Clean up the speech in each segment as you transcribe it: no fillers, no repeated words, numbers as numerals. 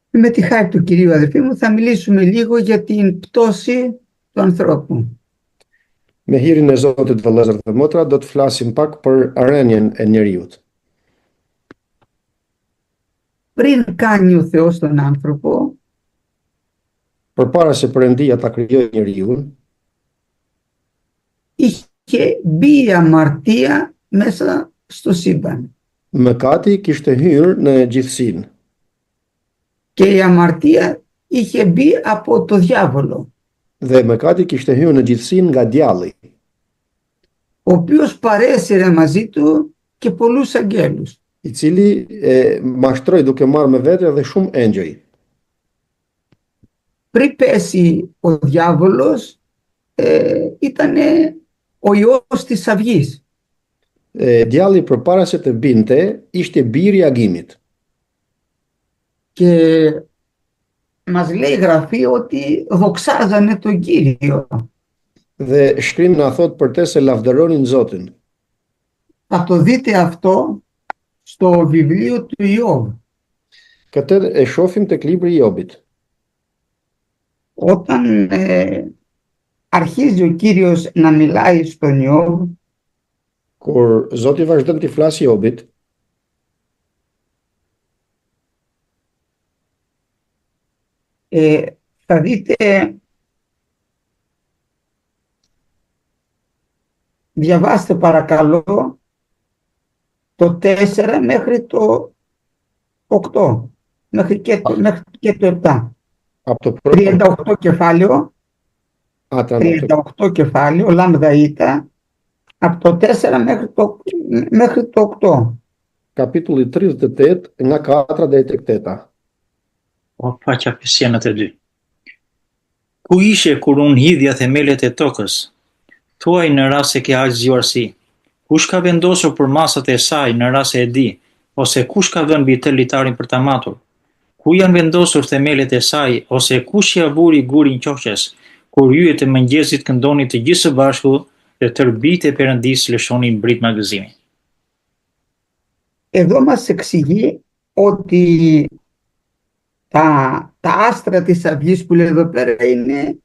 Με τη χάρη του Κυρίου, αδελφοί μου, θα μιλήσουμε λίγο για την πτώση του ανθρώπου. Me hirin e Zotit, vëllezër dhe motra, do të flasim pak për arrenjen e njeriut. Πριν κάνει ο Θεός τον άνθρωπο, Përpara se Perëndia ta krijojë njeriun, είχε μπει η αμαρτία μέσα στο σύμπαν. mëkati kishte hyrë në gjithësinë. Και η αμαρτία είχε μπει από το διάβολο, Dhe mëkati kishte hyrë në gjithësinë nga djalli, ο οποίος παρέσυρε μαζί του και πολλούς αγγέλους. i cili mashtroi duke marrë me vete edhe shumë engjëj. Πριν πέσει ο διάβολος, ήταν ο ιός της αυγής. Djalli përpara se të binte, ishte biri i agimit. Και μας λέει η Γραφή ότι δοξάζανε τον Κύριο. Dhe shkrimi na thot për te se lavdëronin Zotin. Θα το δείτε αυτό στο βιβλίο του Ιώβ. Këtë e shohim tek libri i Jobit. Όταν αρχίζει ο Κύριος να μιλάει στον Ιώβ, Kur Zoti vazhdon t'i flasë Jobit, θα δείτε, διαβάστε παρακαλώ το 4 μέχρι το 8, μέχρι και το 7. από το πρώτο 38 κεφάλαιο, 38 κεφάλαιο, λάμδα ήτα, από το 4 μέχρι το 8. kapitulli 38 nga 4 deri tek 8. Faqja 52. Ku ishe kur unë hidhja themelet e tokës? Thuaj në rast se ke aq zgjuarsi. Kush ka vendosur për masat e saj në rast se e di, ose kush ka vënë mbi të litarin për ta matur? Ku janë vendosur themelet e saj, ose kush ja vuri gurin qoqes, kur yjet e mëngjesit këndonin të gjithë së bashku dhe tërë bijtë e Perëndisë lëshonin brit magazimi. Εδώ μας εξηγεί ότι τα άστρα της αυγής που λέει εδώ πέρα είναι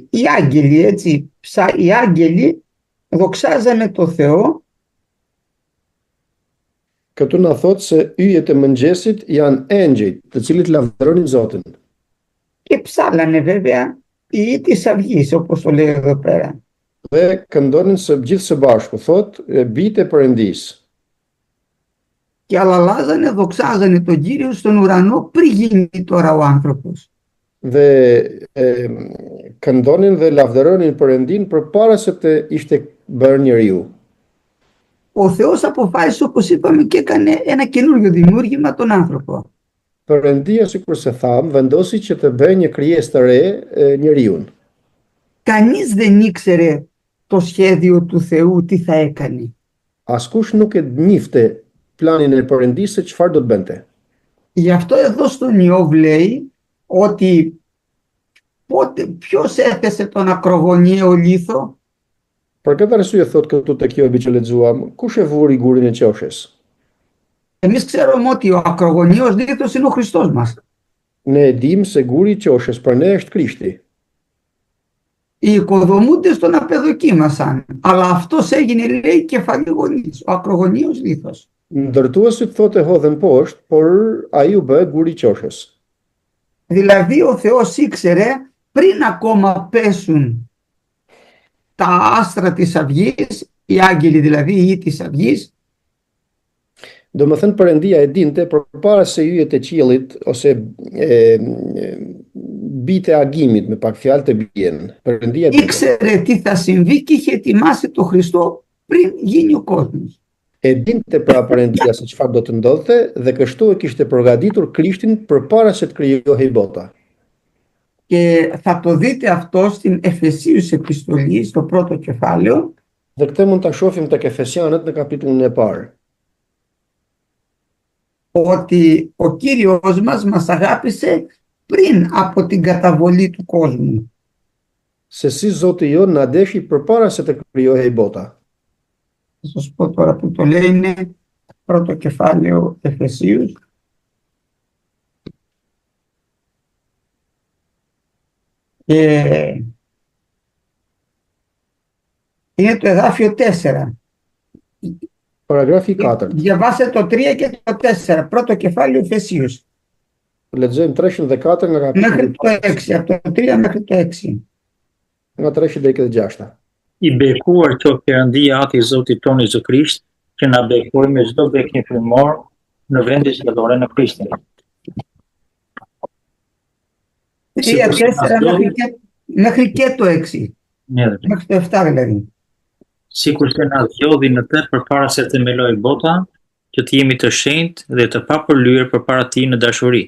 οι άγγελοι, έτσι. Οι άγγελοι δοξάζανε το Θεό. Këtu na thot se yjet e mëngjesit janë engjëjt, të cilët lavdëronin Zotin. Και ψάλανε βέβαια οι ιοί της αυγής, όπως το λέει εδώ πέρα. Dhe këndonin së gjithë së bashku, thot, bijtë e Perëndisë. Και αλαλάζανε, δοξάζανε τον Κύριο στον ουρανό πριν γίνει τώρα ο άνθρωπος. Dhe këndonin dhe lavdëronin Perëndin përpara se të ishte bërë njeriu. Ο Θεός αποφάσισε, όπως είπαμε, και έκανε ένα καινούριο δημιούργημα, τον άνθρωπο. Perëndia, sikur se tham, vendosi që të bëjë një krijesë të re, njeriun. Κανείς δεν ήξερε το σχέδιο του Θεού τι θα έκανε. Askush nuk e njifte planin e Perëndisë se çfarë do të bënte. Γι' αυτό εδώ στον Ιώβ λέει ότι ποιος έθεσε τον ακρογωνιαίο λίθο? Për këtë arsye thot këtu tek Jobi që lexuam, kush e vuri gurin e qoshes? Εμείς ξέρουμε ότι ο ακρογωνιαίος λίθος είναι ο Χριστός μας. Ne e dim se guri i qoshes për ne është Krishti. Οι οικοδομούντες τον απεδοκίμασαν, αλλά αυτός έγινε, λέει, κεφαλή γονής, ο ακρογωνιαίος λίθος. Ndërtuesit thotë hodhen poshtë, por ai u bë guri i qoshes. Δηλαδή ο Θεός ήξερε πριν ακόμα πέσουν τα άστρα της αυγής, οι άγγελοι δηλαδή, οι ιοί της αυγής. Do më thënë Perëndia e dinte përpara se yjet e qiellit ose bijtë e agimit, me pak fjalë të bien. Perëndia ήξερε τι θα συμβεί και είχε ετοιμάσει τον Χριστό πριν γίνει ο κόσμος. E dinte pra Perëndia se çfarë do të ndodhte dhe kështu e kishte përgatitur Krishtin përpara se të krijohej bota. Και θα το δείτε αυτό στην Εφεσίους επιστολή, στο πρώτο κεφάλαιο. Dhe këtë mund ta shohim tek Efesianët në kapitullin e parë. Ότι ο Κύριος μας αγάπησε πριν από την καταβολή του κόσμου. Se si Zoti jon na deshi përpara se të krijohej bota. Θα σας πω τώρα που το λέει, είναι πρώτο κεφάλαιο Εφεσίους. Και είναι το εδάφιο 4. Paragrafi 4. Διαβάστε το 3 και το 4, πρώτο κεφάλαιο Εφεσίους. Lexojmë 3 dhe 4 nga Μέχρι kapitulli το 6, από το 3 μέχρι το 6. nga 3 deri te 6. I bekuar qoftë Perëndia Ati i Zotit tonë Jezu Krisht, që na bekoj me çdo bekim frymor në vendin që adhurojnë në Krishtin. 3-4 μέχρι και το 6. Mirë. Μέχρι το 7 δηλαδή. Sikur se na zgjodhi në të përpara se të themelojë bota, që të jemi të shenjtë dhe të papërlyer përpara Tij në dashuri,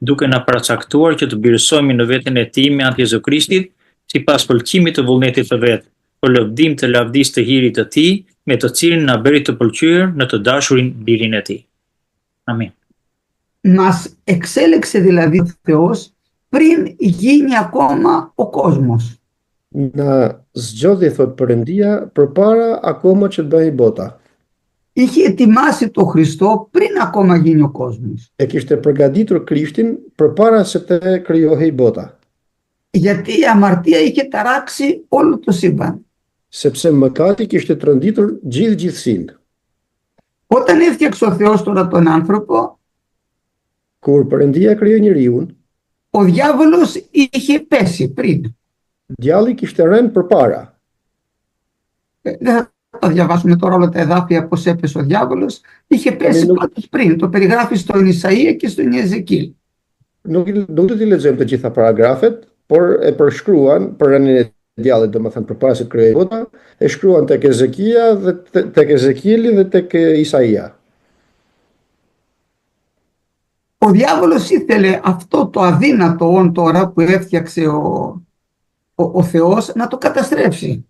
duke na paracaktuar që të birësohemi në veten e Tij me anë të Jezu Krishtit, sipas pëlqimit të vullnetit të vet, për lëvdim të lavdisë të hirit të Tij, me të cilin na bëri të pëlqyer në të dashurin birin e Tij. Amin. Μας εξέλεξε δηλαδή ο Θεός πριν γίνει ακόμα ο κόσμος. Na zgjodhi thot Perëndia përpara akoma që të bëhej bota. Είχε ετοιμάσει το Χριστό πριν ακόμα γίνει ο κόσμος. E kishte përgatitur Krishtin përpara se të krijohej bota. Γιατί η αμαρτία είχε ταράξει όλο το σύμπαν. Sepse mëkati kishte trënditur gjithësinë. Όταν έφτιαξε ο Θεός τώρα τον άνθρωπο, Kur Perëndia krijoi njeriun, ο διάβολος είχε πέσει πριν. djalli kishte rënë përpara. Δεν θα τα διαβάσουμε τώρα όλα τα εδάφια πώς έπεσε ο διάβολος. Είχε πέσει πάντως πριν. Το περιγράφει στον Ισαΐα και στον Ιεζεκίλ. Nuk do t'i lexojmë të gjitha paragrafet, por e përshkruan për rënien e djallit, domethënë përpara se të krijojë bota, e shkruan tek Ezekia dhe tek Ezekieli dhe tek Isaia. Ο διάβολος ήθελε αυτό το αδύνατο όν τώρα που έφτιαξε ο Θεός να το καταστρέψει.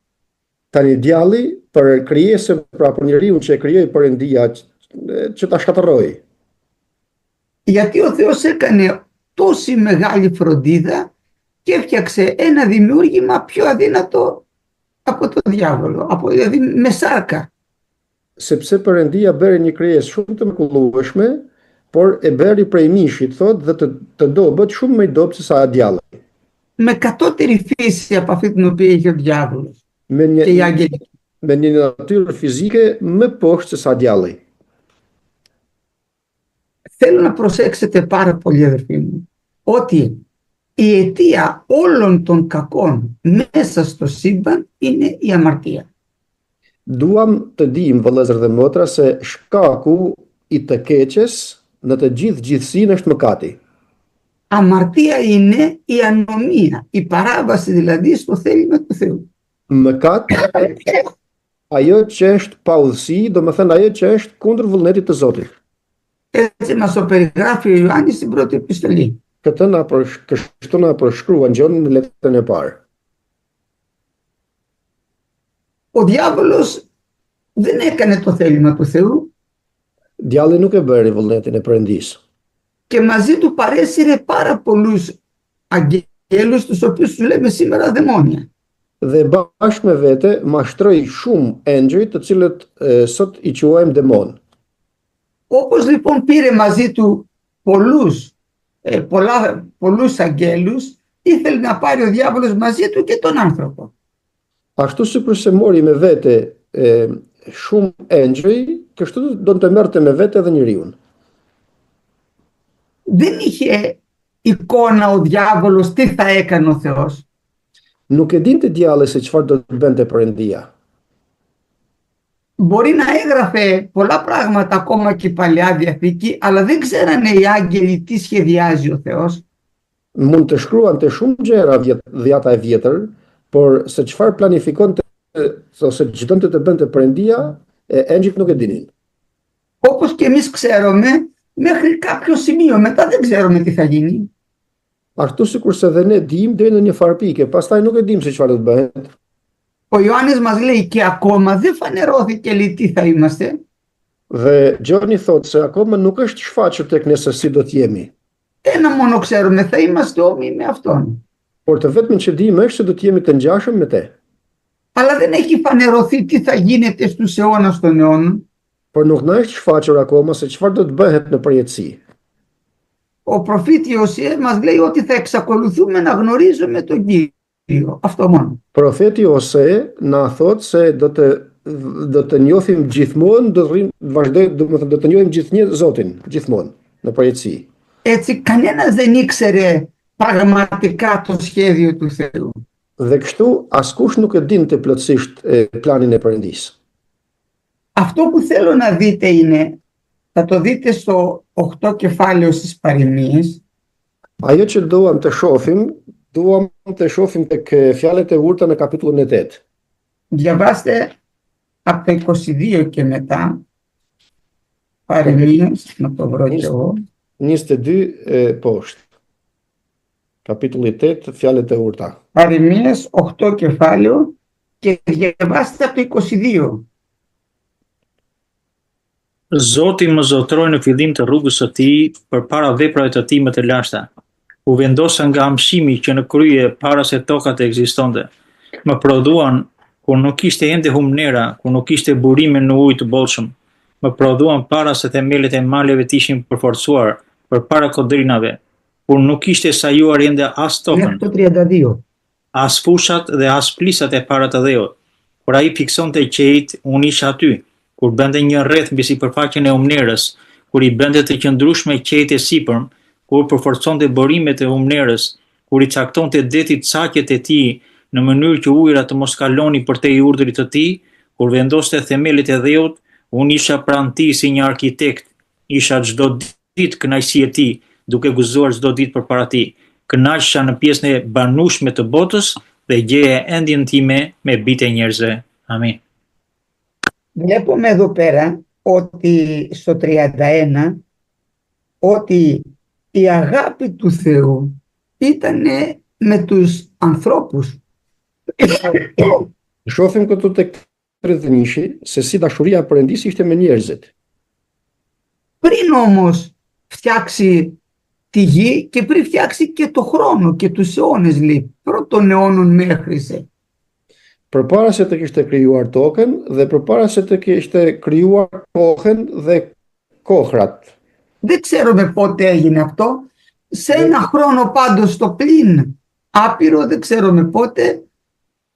Tani djalli për krijesën, pra për njeriu që e krijoi Perëndia që ta shkatërroi. Γιατί ο Θεός έκανε τόση μεγάλη φροντίδα και έφτιαξε ένα δημιούργημα πιο αδύνατο από το διάβολο, δηλαδή με σάρκα. Sepse Perëndia bëri një krijesë shumë të mrekullueshme, por e bëri prej mishit, thot, dhe të dobët shumë më i dobët se sa djalli. Με κατώτερη φύση από αυτή την οποία είχε ο διάβολος Me και οι άγγελοι. një natyrë fizike më poshtë se sa djalli. Θέλω να προσέξετε πάρα πολύ, αδερφοί μου, ότι η αιτία όλων των κακών μέσα στο σύμπαν είναι η αμαρτία. Duam të dim, vëllezër dhe motra, se shkaku i të keqes në të gjithësinë është mëkati. Αμαρτία είναι η ανομία, η παράβαση δηλαδή στο θέλημα του Θεού. Mëkat ajo që është pa udhësi, domethënë ajo që është kundër vullnetit të Zotit. Έτσι μας το περιγράφει ο Ιωάννης στην πρώτη επιστολή. Kështu na përshkruan Gjoni në letrën e parë. Ο διάβολος δεν έκανε το θέλημα του Θεού Djalli nuk e bëri vullnetin e Perëndisë. και μαζί του παρέσυρε πάρα πολλούς αγγέλους, τους οποίους τους λέμε σήμερα δαιμόνια. Dhe bashkë me vete mashtroi shumë engjëj të cilët sot i quajmë demon. Όπως λοιπόν πήρε μαζί του πολλούς αγγέλους, ήθελε να πάρει ο διάβολος μαζί του και τον άνθρωπο. Ashtu sikur se mori me vete shumë engjëj, kështu do të merrte me vete edhe njeriu. Δεν είχε εικόνα ο διάβολος τι θα έκανε ο Θεός. Nuk e dinte djalli se çfarë do të bënte Perëndia. Μπορεί να έγραφε πολλά πράγματα ακόμα και η Παλαιά Διαθήκη, αλλά δεν ξέρανε οι άγγελοι τι σχεδιάζει ο Θεός. Mund të shkruante shumë gjëra dhjata e vjetër, por se çfarë planifikonte ose ç'donte të bënte Perëndia, engjëjt nuk e dinin. Όπως και εμείς ξέρουμε, μέχρι κάποιο σημείο, μετά δεν ξέρουμε τι θα γίνει. Ashtu sikur se dhe ne dim deri në një farë pike, pastaj nuk e dim se çfarë do të bëhet. Ο Ιωάννης μας λέει και ακόμα δεν φανερώθηκε λέει τι θα είμαστε. Dhe Gjoni thotë se akoma nuk është shfaqur tek ne se si do të jemi. Ένα μόνο ξέρουμε, θα είμαστε όμοιοι με Αυτόν. Por të vetmin që dim është se do të jemi të ngjashëm me te. Αλλά δεν έχει φανερωθεί τι θα γίνεται στους αιώνας των αιώνων. Por nuk na është shfaqur akoma se çfarë do të bëhet në përjetësi. ο προφήτη Ωσία μας λέει ότι θα εξακολουθούμε να γνωρίζουμε τον Κύριο. Αυτό μόνο. Profeti Ose na thot se do të njohim gjithmonë, do të njohim gjithnjë Zotin, gjithmonë, në përjetësi. Έτσι κανένας δεν ήξερε πραγματικά το σχέδιο του Θεού. Dhe kështu, askush nuk e dinte plotësisht planin e Perëndisë. Αυτό που θέλω να δείτε είναι, θα το δείτε στο 8 κεφάλαιο στις παροιμίες. Ajo që duam të shohim tek fjalët e urta në kapitullin e 8. Διαβάστε από το 22 και μετά, παροιμίες, να το βρω και εγώ. 22 poshtë. Kapitulli 8, fjalët e urta. Παροιμίες 8 κεφάλαιο και διαβάστε από το 22. Zoti më zotroi në fillim të rrugës së tij përpara veprave të tij më të lashta. U vendosa nga amshimi që në krye para se toka të ekzistonte. Më prodhuan kur nuk kishte ende humnera, kur nuk kishte burime në ujë të bollshëm. Më prodhuan para se themelet e maleve të ishin përforcuar, përpara kodrinave, kur nuk kishte sajuar ende as tokën, Μέχρι το 32. as fushat dhe as plisat e para të dheut. Kur ai fiksonte qejt, unë isha aty. Kur bënte një rreth mbi sipërfaqen e humnerës, kur i bënte të qëndrueshme qejt e sipërm, kur përforconte borimet e humnerës, kur i caktonte detit saqet e tij në mënyrë që ujërat të mos kaloni përtej urdhrit të tij, kur vendoste themelet e dheut, unë isha pranë tij si një arkitekt, isha çdo ditë kënaqësi e tij, duke guxuar çdo ditë përpara tij. Kënaqesha në pjesën e banueshme të botës dhe gjeja endjen time me bitë e njerëzve. Amin. Βλέπουμε εδώ πέρα ότι στο 31 ότι η αγάπη του Θεού ήταν με τους ανθρώπους. Shohim këtu tek 31 se si dashuria e Perëndisë ishte me njerëzit. Πριν όμως φτιάξει τη γη και πριν φτιάξει και το χρόνο και τους αιώνες, λέει, πρώτων αιώνων μέχρι σε. Përpara se të kishte krijuar tokën dhe përpara se të kishte krijuar kohën dhe kohrat. Δεν ξέρουμε πότε έγινε αυτό. Σε ένα χρόνο πάντως το πλην άπειρο, δεν ξέρουμε πότε,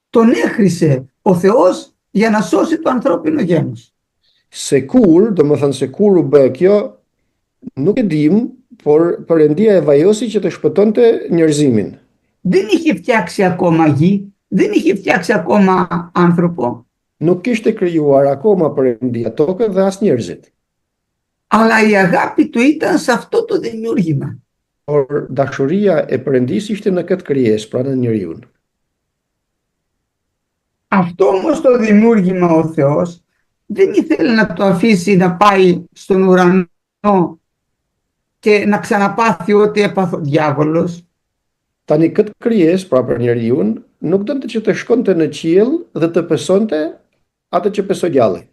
τον έχρισε ο Θεός για να σώσει το ανθρώπινο γένος. Se kur, domethënë se kur u bë kjo, nuk e dim, por Perëndia e vajosi që të shpëtonte njerëzimin. Δεν είχε φτιάξει ακόμα γη, δεν είχε φτιάξει ακόμα άνθρωπο. Nuk kishte krijuar akoma Perëndia tokën dhe as njerëzit. Αλλά η αγάπη του ήταν σε αυτό το δημιούργημα. Por dashuria e Perëndisë ishte në këtë krijesë, pra në njeriu. Αυτό όμως το δημιούργημα ο Θεός δεν ήθελε να το αφήσει να πάει στον ουρανό και να ξαναπάθει ό,τι έπαθε ο διάβολος. Tani këtë krijesë, pra për njeriu, nuk donte që të shkonte në qiell dhe të pesonte atë që pesoi djalli.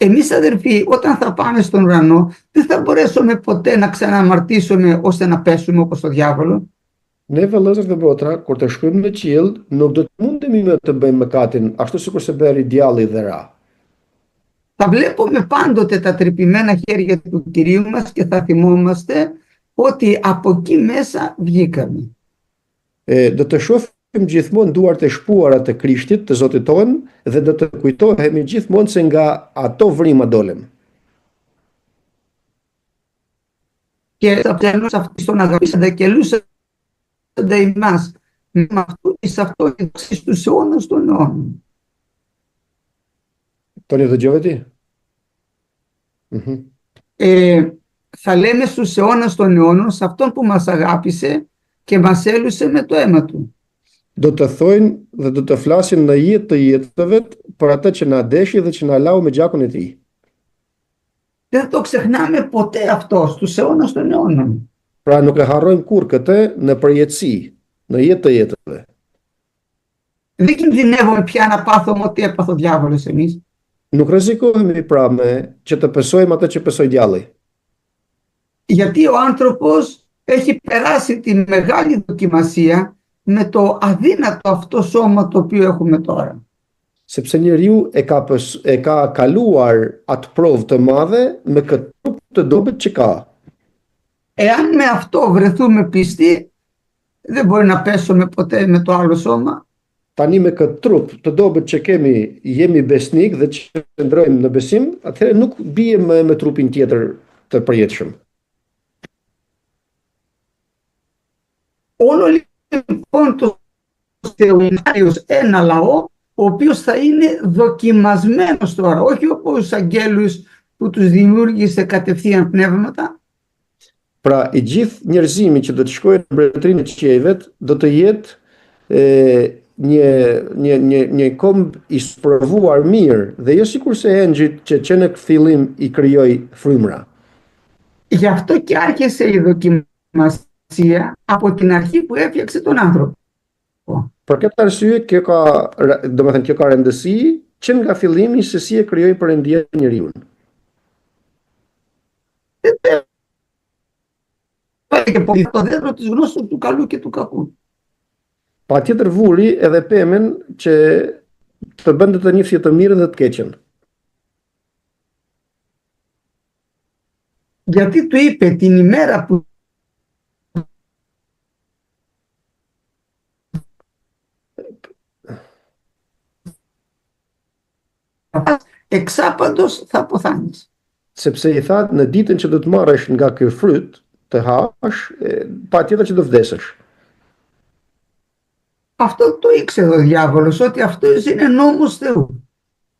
Εμείς αδερφοί, όταν θα πάμε στον ουρανό, δεν θα μπορέσουμε ποτέ να ξαναμαρτήσουμε ώστε να πέσουμε όπως το διάβολο. Ne vëllezër dhe botra, kur të shkojmë në qiell, nuk do të mundemi më të bëjmë mëkatin, ashtu sikur se bëri djalli dhe ra. Θα βλέπουμε πάντοτε τα τρυπημένα χέρια του Κυρίου μας και θα θυμόμαστε ότι από εκεί μέσα βγήκαμε. Do të shohim gjithmonë duart e shpuara të Krishtit, të Zotit tonë, dhe do të kujtohemi gjithmonë se nga ato vrimë dolem. Και θα πιανούς αυτοί στον αγαπήσαντα και λούσαντα ημάς με αυτού εις αυτό εις τους αιώνας των αιώνων. Toni dëgjove ti? Θα λέμε στους αιώνας των αιώνων σε αυτόν που μας αγάπησε και μας έλουσε με το αίμα του. Do të thojnë dhe do të flasin në jetë të jetëve për atë që na deshi dhe që na lau me gjakun e tij. Δεν θα το ξεχνάμε ποτέ αυτό στους αιώνας των αιώνων. Pra nuk e harrojmë kur këtë në përjetësi, në jetë të jetëve. Δεν κινδυνεύουμε πια να πάθουμε ό,τι έπαθε ο διάβολος εμείς. Nuk rrezikohemi pra me që të pesojmë atë që pesoi djalli. Γιατί ο άνθρωπος έχει περάσει τη μεγάλη δοκιμασία με το αδύνατο αυτό σώμα το οποίο έχουμε τώρα. Sepse njeriu e ka kaluar atë provë të madhe me këtë trup të dobët që ka. Εάν με αυτό βρεθούμε πιστοί, δεν μπορεί να πέσουμε ποτέ με το άλλο σώμα. Tani me këtë trup, të dobët që jemi besnik dhe që ndrojmë në besim, atëherë nuk bie me trupin tjetër të përjetshëm. Όλο λοιπόν το Θεοινάριος ένα λαό, ο οποίος θα είναι δοκιμασμένος τώρα, όχι όπως τους αγγέλους που τους δημιούργησε κατευθείαν πνεύματα. Pra, i gjithë njerëzimi që do të shkojë në mbretërinë e qiejvet, do të jetë një komb i sprovuar mirë, dhe jo sikurse engjëjt që në fillim i krijoi frymra. Γι' αυτό και άρχισε η δοκιμασία από την αρχή που έφτιαξε τον άνθρωπο. Për këtë arsye, kjo ka rëndësi që nga fillimi se si e krijoi Perëndia njeriu. Και πολύ το δέντρο της γνώσης του καλού και του κακού. Patjetër vuri edhe pemen që të bënte të njihje të mirën dhe të keqen. Γιατί του είπε την ημέρα που εξάπαντος θα αποθάνεις. Sepse i tha në ditën që do të marrësh nga ky fryt të hash, patjetër që do vdesësh. Αυτό το ήξερε ο διάβολος, ότι αυτός είναι νόμος Θεού.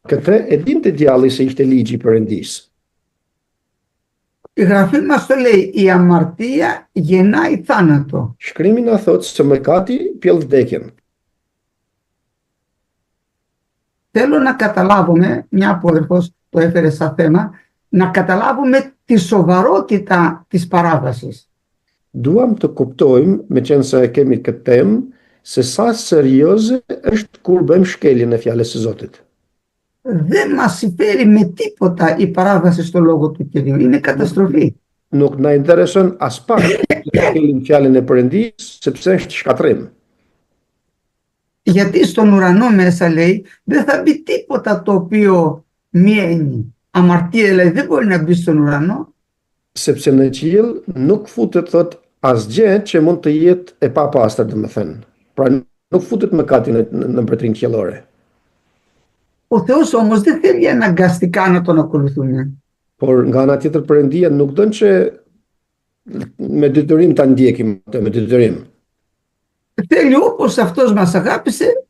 Këtë e dinte djalli se ishte ligji i Perëndisë. Η Γραφή μας το λέει, η αμαρτία γεννάει θάνατο. Shkrimi na thotë se mëkati pjell vdekjen. Θέλω να καταλάβουμε, μια που ο αδερφός το έφερε σαν θέμα, να καταλάβουμε τη σοβαρότητα της παράβασης. Duam të kuptojmë, me qenë se kemi këtë temë, se sa serioze është kur bëjmë shkeljen e fjalës së Zotit. Δεν μας συμφέρει με τίποτα η παράβαση στο λόγο του Κυρίου. Είναι καταστροφή. Nuk na intereson as pak të shkelim fjalën e Perëndisë, sepse është shkatrim. Γιατί στον ουρανό μέσα λέει δεν θα μπει τίποτα το οποίο μιαίνει. Αμαρτία δηλαδή δεν μπορεί να μπει στον ουρανό. Sepse në qiell nuk futet thot asgjë që mund të jetë e papastër, domethënë. Pra nuk futet mëkati në mbretërinë qiellore. Ο Θεός όμως δεν θέλει αναγκαστικά να τον ακολουθούμε. Por nga ana tjetër Perëndia nuk don që me detyrim ta ndjekim atë me detyrim. Θέλει όπως αυτός μας αγάπησε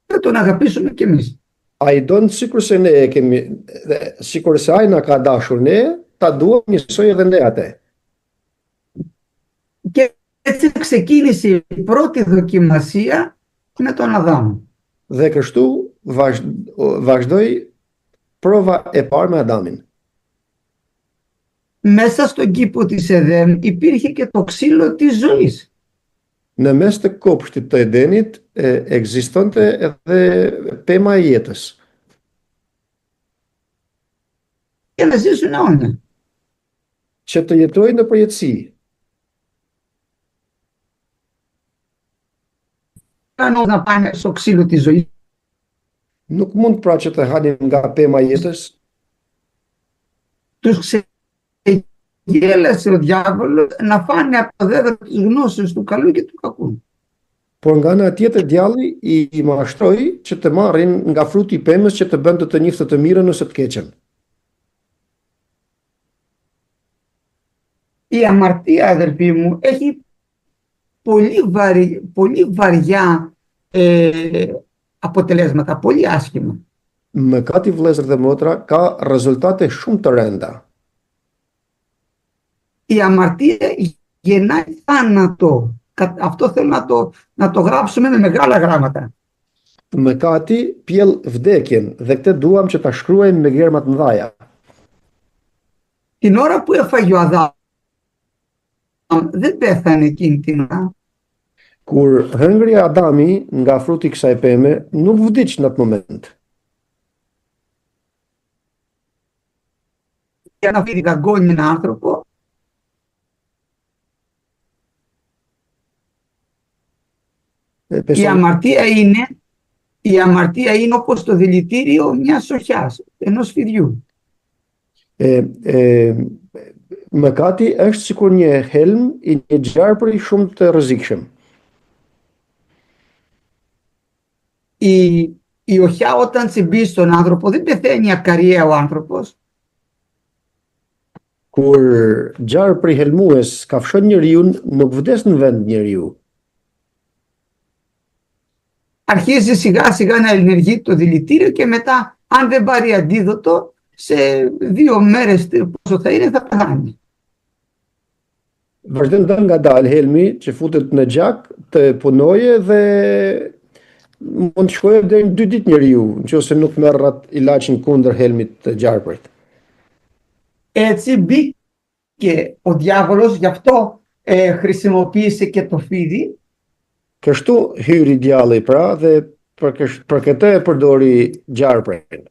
να τον αγαπήσουμε κι εμείς. Ai don sikurse ne e kemi, sikurse ai na ka dashur ne, ta duam njësoj edhe ne atë. Και έτσι ξεκίνησε η πρώτη δοκιμασία με τον Αδάμ. Dhe kështu vazhdoi prova e parë me Adamin. Μέσα στον κήπο της Εδέμ υπήρχε και το ξύλο της ζωής. Në mes të kopshtit të Edenit ekzistonte edhe pema e jetës. Και να ζήσουν αιώνια. Që të jetojnë në përjetësi. Κάνω να πάνε στο ξύλο της ζωής. Nuk mund pra që të hanin nga pema e jetës. Τους ξεγέλασε ο διάβολος να φάνε από το δέντρο της γνώσης του καλού και του κακού. Por nga ana tjetër djalli i mashtroi që të marrin nga fruti i pemës që të bënte të njihte të mirën ose të keqen. Η αμαρτία, αδερφοί μου, έχει πολύ βαριά αποτελέσματα, πολύ άσχημα. Mëkati vëllezër dhe motra ka rezultate shumë të rënda. Η αμαρτία γεννάει θάνατο. Αυτό θέλω να το γράψουμε με μεγάλα γράμματα. Mëkati pjell vdekjen dhe këtë duam që ta shkruajmë me gjerma të mëdha. Την ώρα που έφαγε ο Αδάμ δεν πέθανε εκείνη την ώρα. Kur hëngri Adami nga fruti i kësaj peme, nuk vdiq në atë moment. Για να φύγει δαγκώνει έναν άνθρωπο, η αμαρτία είναι όπως το δηλητήριο μιας σοχιάς, ενός φιδιού. Mëkati është sikur një helm i një gjarpëri shumë të rrezikshëm. Η οχιά όταν τσιμπήσει στον άνθρωπο δεν πεθαίνει ακαρία ο άνθρωπος. Kur gjarpëri helmues kafshon njeriu, nuk vdes në vend njeriu. Αρχίζει σιγά σιγά να ενεργεί το δηλητήριο και μετά αν δεν πάρει αντίδοτο σε 2 μέρες πόσο θα είναι θα πεθάνει. Vazhdon të ngadalë helmi që futet në gjak të punoje dhe mund të shkojë deri në 2 ditë njeriu, nëse nuk merr atë ilaçin kundër helmit të gjarpërit. Έτσι μπήκε ο διάβολος, γι' αυτό χρησιμοποίησε και το φίδι. Kështu hyri djalli pra dhe për këtë e përdori gjarprin.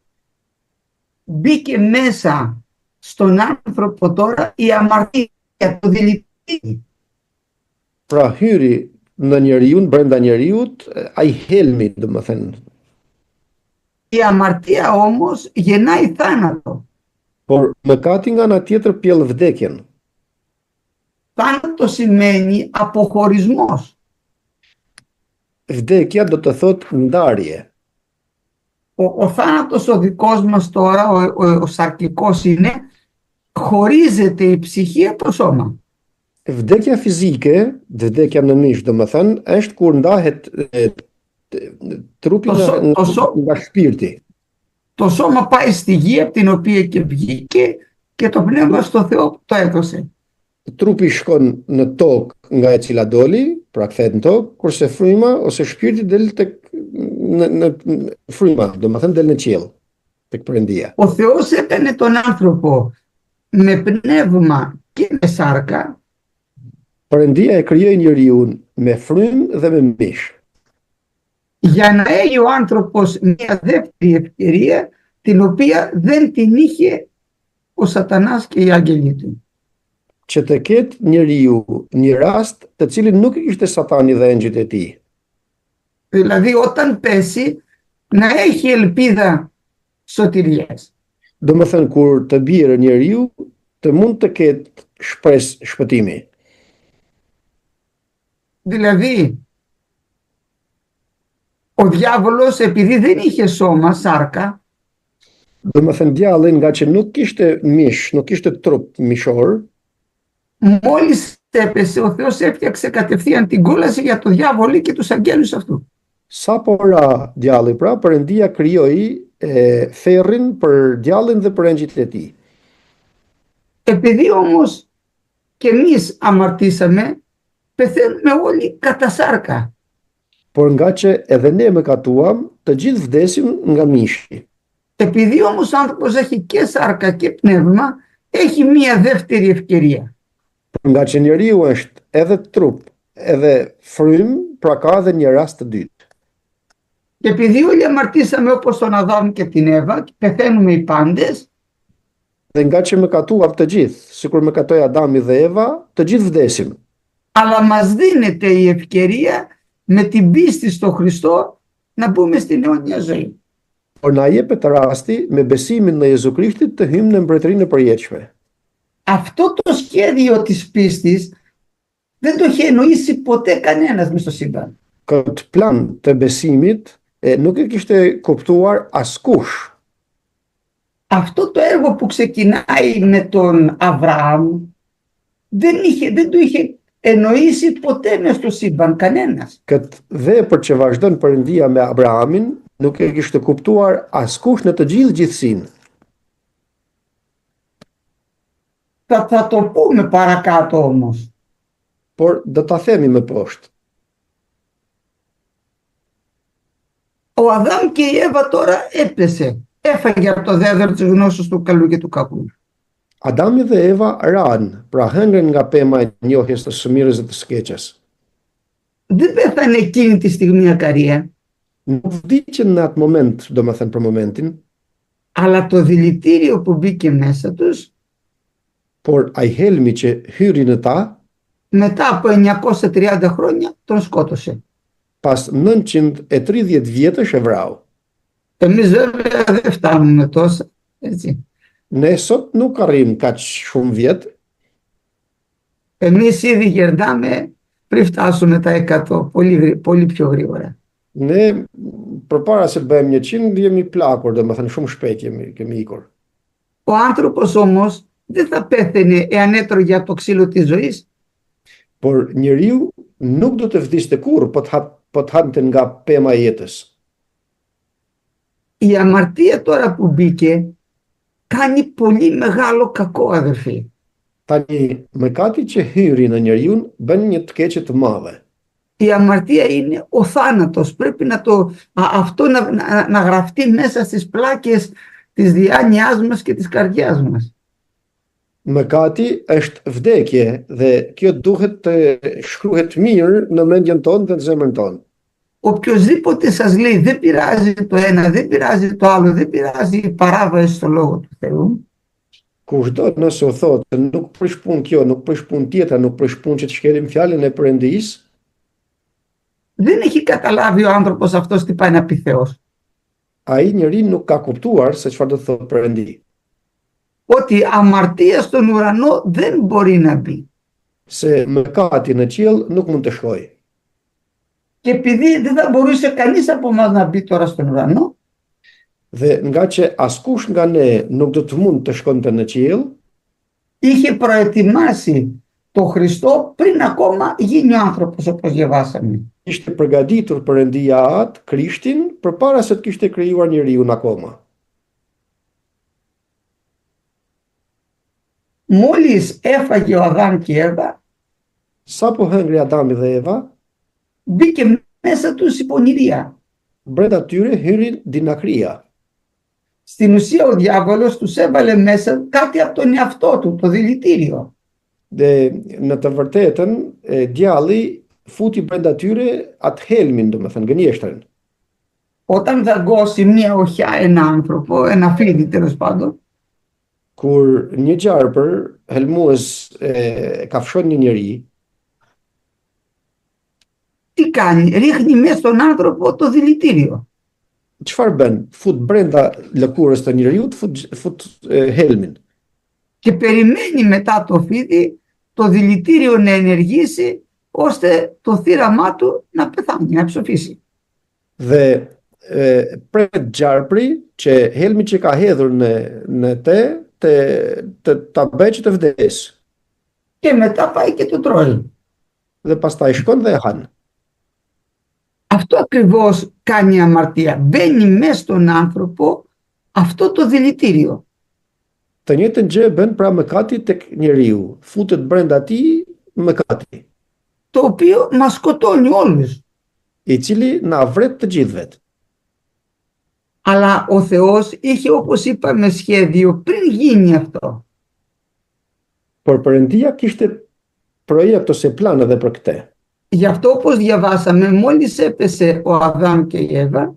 Μπήκε μέσα στον άνθρωπο τώρα η αμαρτία, το δηλητήριο. Pra hyri në njeriu, brenda njeriut, ai helmi, domethënë. Η αμαρτία όμως γεννάει θάνατο. Por mëkati nga ana tjetër pjell vdekjen. Θάνατο σημαίνει αποχωρισμός. Vdekja do të thotë ndarje. Ο θάνατος ο δικός μας τώρα, ο σαρκικός είναι, χωρίζεται η ψυχή από το σώμα. Vdekja fizike, vdekja në mish, domethënë, është kur ndahet trupi nga shpirti. Το σώμα πάει στη γη από την οποία και βγήκε και το πνεύμα στο Θεό που το έδωσε. Trupi shkon në tokë nga e cila doli, pra kthehet në tokë, kurse fryma ose shpirti del tek në fryma, domethënë del në qiell, tek Perëndia. Ο Θεός έκανε τον άνθρωπο με πνεύμα και με σάρκα. Perëndia e krijoi njeriu me frymë dhe me mish. Για να έχει ο άνθρωπος μια δεύτερη ευκαιρία την οποία δεν την είχε ο Σατανάς και οι άγγελοι του. Që të ketë njeriu një rast të cilin nuk i kishte Satani dhe engjëjt e tij. Δηλαδή όταν πέσει να έχει ελπίδα σωτηρίας. Domethënë kur të bjerë njeriu të mund të ketë shpresë shpëtimi. Δηλαδή ο διάβολος επειδή δεν είχε σώμα, σάρκα, Domethënë djalli nga që nuk kishte mish, nuk kishte trup mishor, μόλις έπεσε ο Θεός έφτιαξε κατευθείαν την κόλαση για το διάβολο και τους αγγέλους αυτού. sa po ra djalli pra, Perëndia krijoi ferrin për djallin dhe për engjëjt e tij. Επειδή όμως και εμείς αμαρτήσαμε, πεθαίνουμε όλοι κατά σάρκα. Por nga që edhe ne mëkatuam, të gjithë vdesim nga mishi. Επειδή όμως ο άνθρωπος έχει και σάρκα και πνεύμα, έχει μία δεύτερη ευκαιρία. Por nga që njeriu është edhe trup, edhe frym, pra ka edhe një rast të dytë. Και επειδή όλοι αμαρτήσαμε όπως τον Αδάμ και την Εύα, πεθαίνουμε οι πάντες, Dhe nga që mëkatuam të gjithë, sikur mëkatoi Adami dhe Eva, të gjithë vdesim. αλλά μας δίνεται η ευκαιρία με την πίστη στο Χριστό να μπούμε στην αιώνια ζωή. Por na jepet rasti me besimin në Jezu Krishtin të hymë në mbretërinë e përjetshme. Αυτό το σχέδιο της πίστης δεν το είχε εννοήσει ποτέ κανένας μες στο σύμπαν. Këtë plan të besimit nuk e kishte kuptuar askush. Αυτό το έργο που ξεκινάει με τον Αβραάμ δεν το είχε εννοήσει ποτέ μες στο σύμπαν κανένας. Këtë vepër që vazhdon Perëndia me Abrahamin nuk e kishte kuptuar askush në të gjithë gjithësinë. Θα το πούμε παρακάτω όμως. Por do ta themi më poshtë. Ο Αδάμ και η Εύα τώρα έπεσε. Έφαγε από το δέδρο της γνώσης του καλού και του κακού. Adami dhe Eva ranë, pra hëngrën nga pema e njohjes të së mirës dhe të së keqes. Δεν πέθανε εκείνη τη στιγμή ακαρία, Nuk vdiqën në atë moment, domethënë për momentin, αλλά το δηλητήριο που μπήκε μέσα τους por ai helmi që hyri në ta, μετά από 930 χρόνια τον σκότωσε. pas 930 vjetësh e vrau. Εμείς βέβαια δεν φτάνουμε τόσα, έτσι. Ne sot nuk arrim kaq shumë vjet, Εμείς ήδη γερνάμε πριν φτάσουμε τα 100, πολύ πιο γρήγορα. Ne përpara se bëjmë 100 jemi plakur, domethënë shumë shpejt kemi ikur. Ο άνθρωπος όμως δεν θα πέθαινε εάν έτρωγε από το ξύλο της ζωής. Por njeriu nuk do të vdiste kurrë po të hante nga pema e jetës. Η αμαρτία τώρα που μπήκε κάνει πολύ μεγάλο κακό, αδερφοί. Tani mëkati që hyri në njeriu bën një të keqe të madhe. Η αμαρτία είναι ο θάνατος. Πρέπει αυτό να γραφτεί μέσα στις πλάκες της διάνοιάς μας και της καρδιάς μας. Mëkati është vdekje dhe kjo duhet të shkruhet mirë në mendjen tonë dhe në zemrën tonë. Οποιοςδήποτε σας λέει δεν πειράζει το ένα, δεν πειράζει το άλλο, δεν πειράζει η παράβαση στο λόγο του Θεού, Kushdo nëse u thotë nuk prish punë kjo, nuk prish punë tjetra, nuk prish punë që të shkelim fjalën e Perëndisë, δεν έχει καταλάβει ο άνθρωπος αυτός τι πάει να πει Θεός. ai njeri nuk ka kuptuar se çfarë do të thotë Perëndi. Ότι αμαρτία στον ουρανό δεν μπορεί να μπει. Se mëkati në qiell nuk mund të shkojë. Και επειδή δεν θα μπορούσε κανείς από εμάς να μπει τώρα στον ουρανό, Dhe nga që askush nga ne nuk do të mund të shkonte në qiell, είχε προετοιμάσει το Χριστό πριν ακόμα γίνει ο άνθρωπος, όπως διαβάσαμε. ishte përgatitur Perëndia atë Krishtin përpara se të kishte krijuar njeriu akoma. Μόλις έφαγε ο Αδάμ και η Εύα, Sapo hëngri Adami dhe Eva, μπήκε μέσα τους η πονηρία. brenda tyre hyri dinakria. Στην ουσία ο διάβολος τους έβαλε μέσα κάτι από τον εαυτό του, το δηλητήριο. Dhe në të vërtetën, djalli futi brenda tyre atë helmin, domethënë gënjeshtrin. Όταν δαγκώσει μία οχιά ένα άνθρωπο, ένα φίδι τέλος πάντων, Kur një gjarpër helmues kafshon një njeri, τι κάνει? Ρίχνει μέσα στον άνθρωπο το δηλητήριο. çfarë bën? Fut brenda lëkurës të njeriu, fut helmin. Και περιμένει μετά το φίδι το δηλητήριο να ενεργήσει ώστε το θύραμά του να πεθάνει, να ψοφήσει. Dhe pret gjarpri që helmi që ka hedhur në ta bëjë që të vdes. Και μετά πάει και το τρώει. Dhe pastaj shkon dhe e han. Αυτό ακριβώς κάνει η αμαρτία. Μπαίνει μέσα στον άνθρωπο αυτό το δηλητήριο. Të njëjtën gjë bën pra mëkati tek njeriu, futet brenda tij mëkati, Το οποίο μας σκοτώνει όλους. i cili na vret të gjithëve. Αλλά ο Θεός είχε, όπως είπαμε, σχέδιο πριν γίνει αυτό. Por Perëndia kishte projekt ose plan edhe për këtë. Γι' αυτό, όπως διαβάσαμε, μόλις έπεσε ο Αδάμ και η Εύα,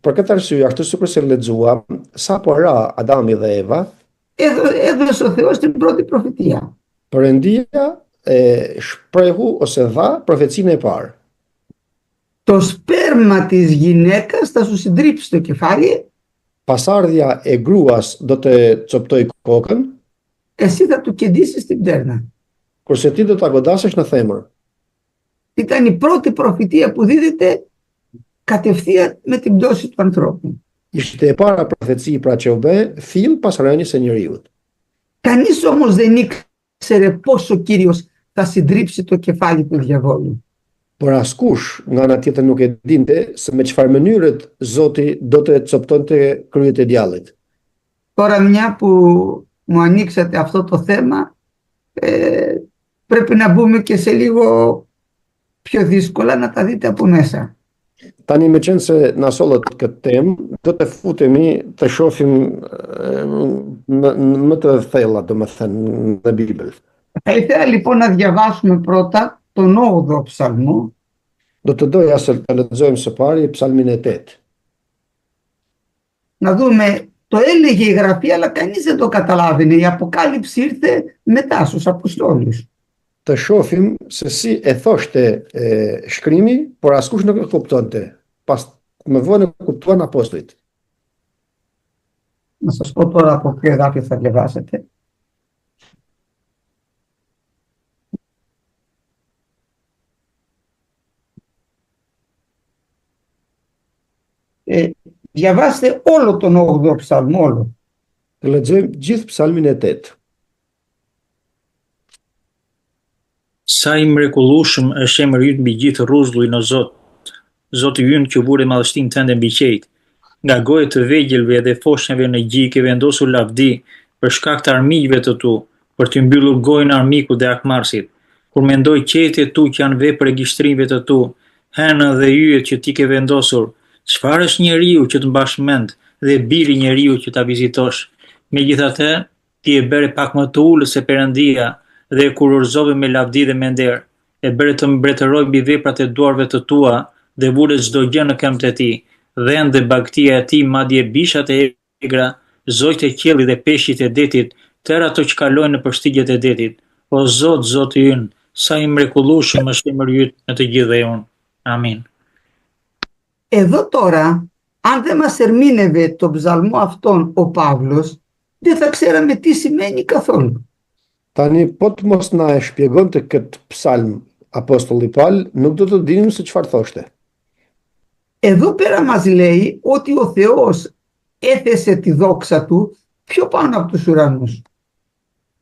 Për këtë arsye, ashtu sikur se lexuam, sapo ra Adami dhe Eva, έδωσε ο Θεός την πρώτη προφητεία. Perëndia shprehu ose dha profecinë e parë. Το σπέρμα της γυναίκας θα σου συντρίψει το κεφάλι, Pasardhja e gruas do të coptoj kokën, εσύ θα του κεντήσεις την πτέρνα. kurse ti do ta godasësh në themër. Ήταν η πρώτη προφητεία που δίδεται κατευθείαν με την πτώση του ανθρώπου. Ishte e para profeci pra që u bë fill pas rënies së njeriut. Κανείς όμως δεν ήξερε πώς ο Κύριος θα συντρίψει το κεφάλι του διαβόλου. Por askush nga ana tjetër nuk e dinte se me çfarë mënyrët Zoti do të coptonte kryet e djallit. Τώρα μια που μου ανοίξατε αυτό το θέμα, πρέπει να μπούμε και σε λίγο πιο δύσκολα να τα δείτε από μέσα. Tani me qenë se na sollët këtë temë, do të futemi të shohim më të thella, domethënë në Bibël. Θα ήθελα λοιπόν να διαβάσουμε πρώτα τον 8ο ψαλμό, Do të doja se të lexojmë së pari Psalmin e 8. να δούμε, το έλεγε η Γραφή αλλά κανείς δεν το καταλάβαινε, η Αποκάλυψη ήρθε μετά στους Αποστόλους. Të shohim se si e thoshte shkrimi, por askush nuk e kuptonte. Pas më vonë e kuptuan apostujt. Να σας πω τώρα από ποιο εδάφιο θα διαβάσετε. Διαβάστε όλο τον 8ο ψαλμό, όλο. Të lexojmë gjithë psalmin e 8. Sa i mrekullueshëm është emri yt mbi gjithë rruzulljin o Zot. Zoti ynë që vure madhështinë tënde mbi qejt. Nga goja të vegjëlve dhe foshnjave në gjik ke vendosur lavdi për shkak të armiqve të tu, për të mbyllur gojën armikut dhe akmarrësit. Kur mendoj qejtet e tu që janë vepër e gishtrimeve të tu, henën dhe yjet që ti ke vendosur, çfarë është njeriu që të mbash mend dhe biri njeriu që ta vizitosh? Megjithatë, ti e bëre pak më të ulët se Perëndia dhe e kurorëzove me lavdi dhe me nder, e bëre të mbretëroj mbi veprat e duarve të tua dhe vure çdo gjë në këmbët e tij, dhënë dhe bagtia e tij, madje bishat e egra, zojtë e qiellit dhe peshqit e detit, tërë ato që kalojnë në përshtigjet e detit. O Zot, Zoti ynë, sa i mrekullueshëm është emri yt në të gjithë dhe unë. Amin. Εδώ τώρα, αν δεν μας ερμήνευε τον ψαλμό αυτόν ο Παύλος, δεν θα ξέραμε τι σημαίνει καθόλου. Tani, po të mos na e shpjegonte këtë psalm Apostulli Paul, nuk do të dinim se çfarë thoshte. Εδώ πέρα μας λέει ότι ο Θεός έθεσε τη δόξα του πιο πάνω από τους ουρανούς.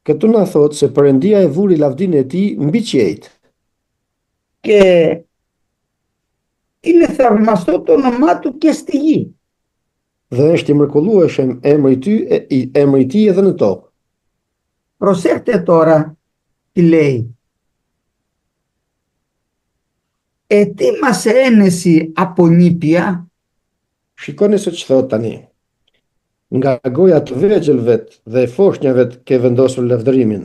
Këtu na thot se Perëndia e vuri lavdinë e tij mbi qiejt. Και είναι θαυμαστό το όνομά του και στη γη. Dhe është i mrekullueshëm emri i tij edhe në tokë. Προσέχτε τώρα τι λέει. Ετοίμασε ένεση από νήπια. Shikoni se ç'thot tani. Nga goja të vegjëlve dhe e foshnjave ke vendosur lavdërimin.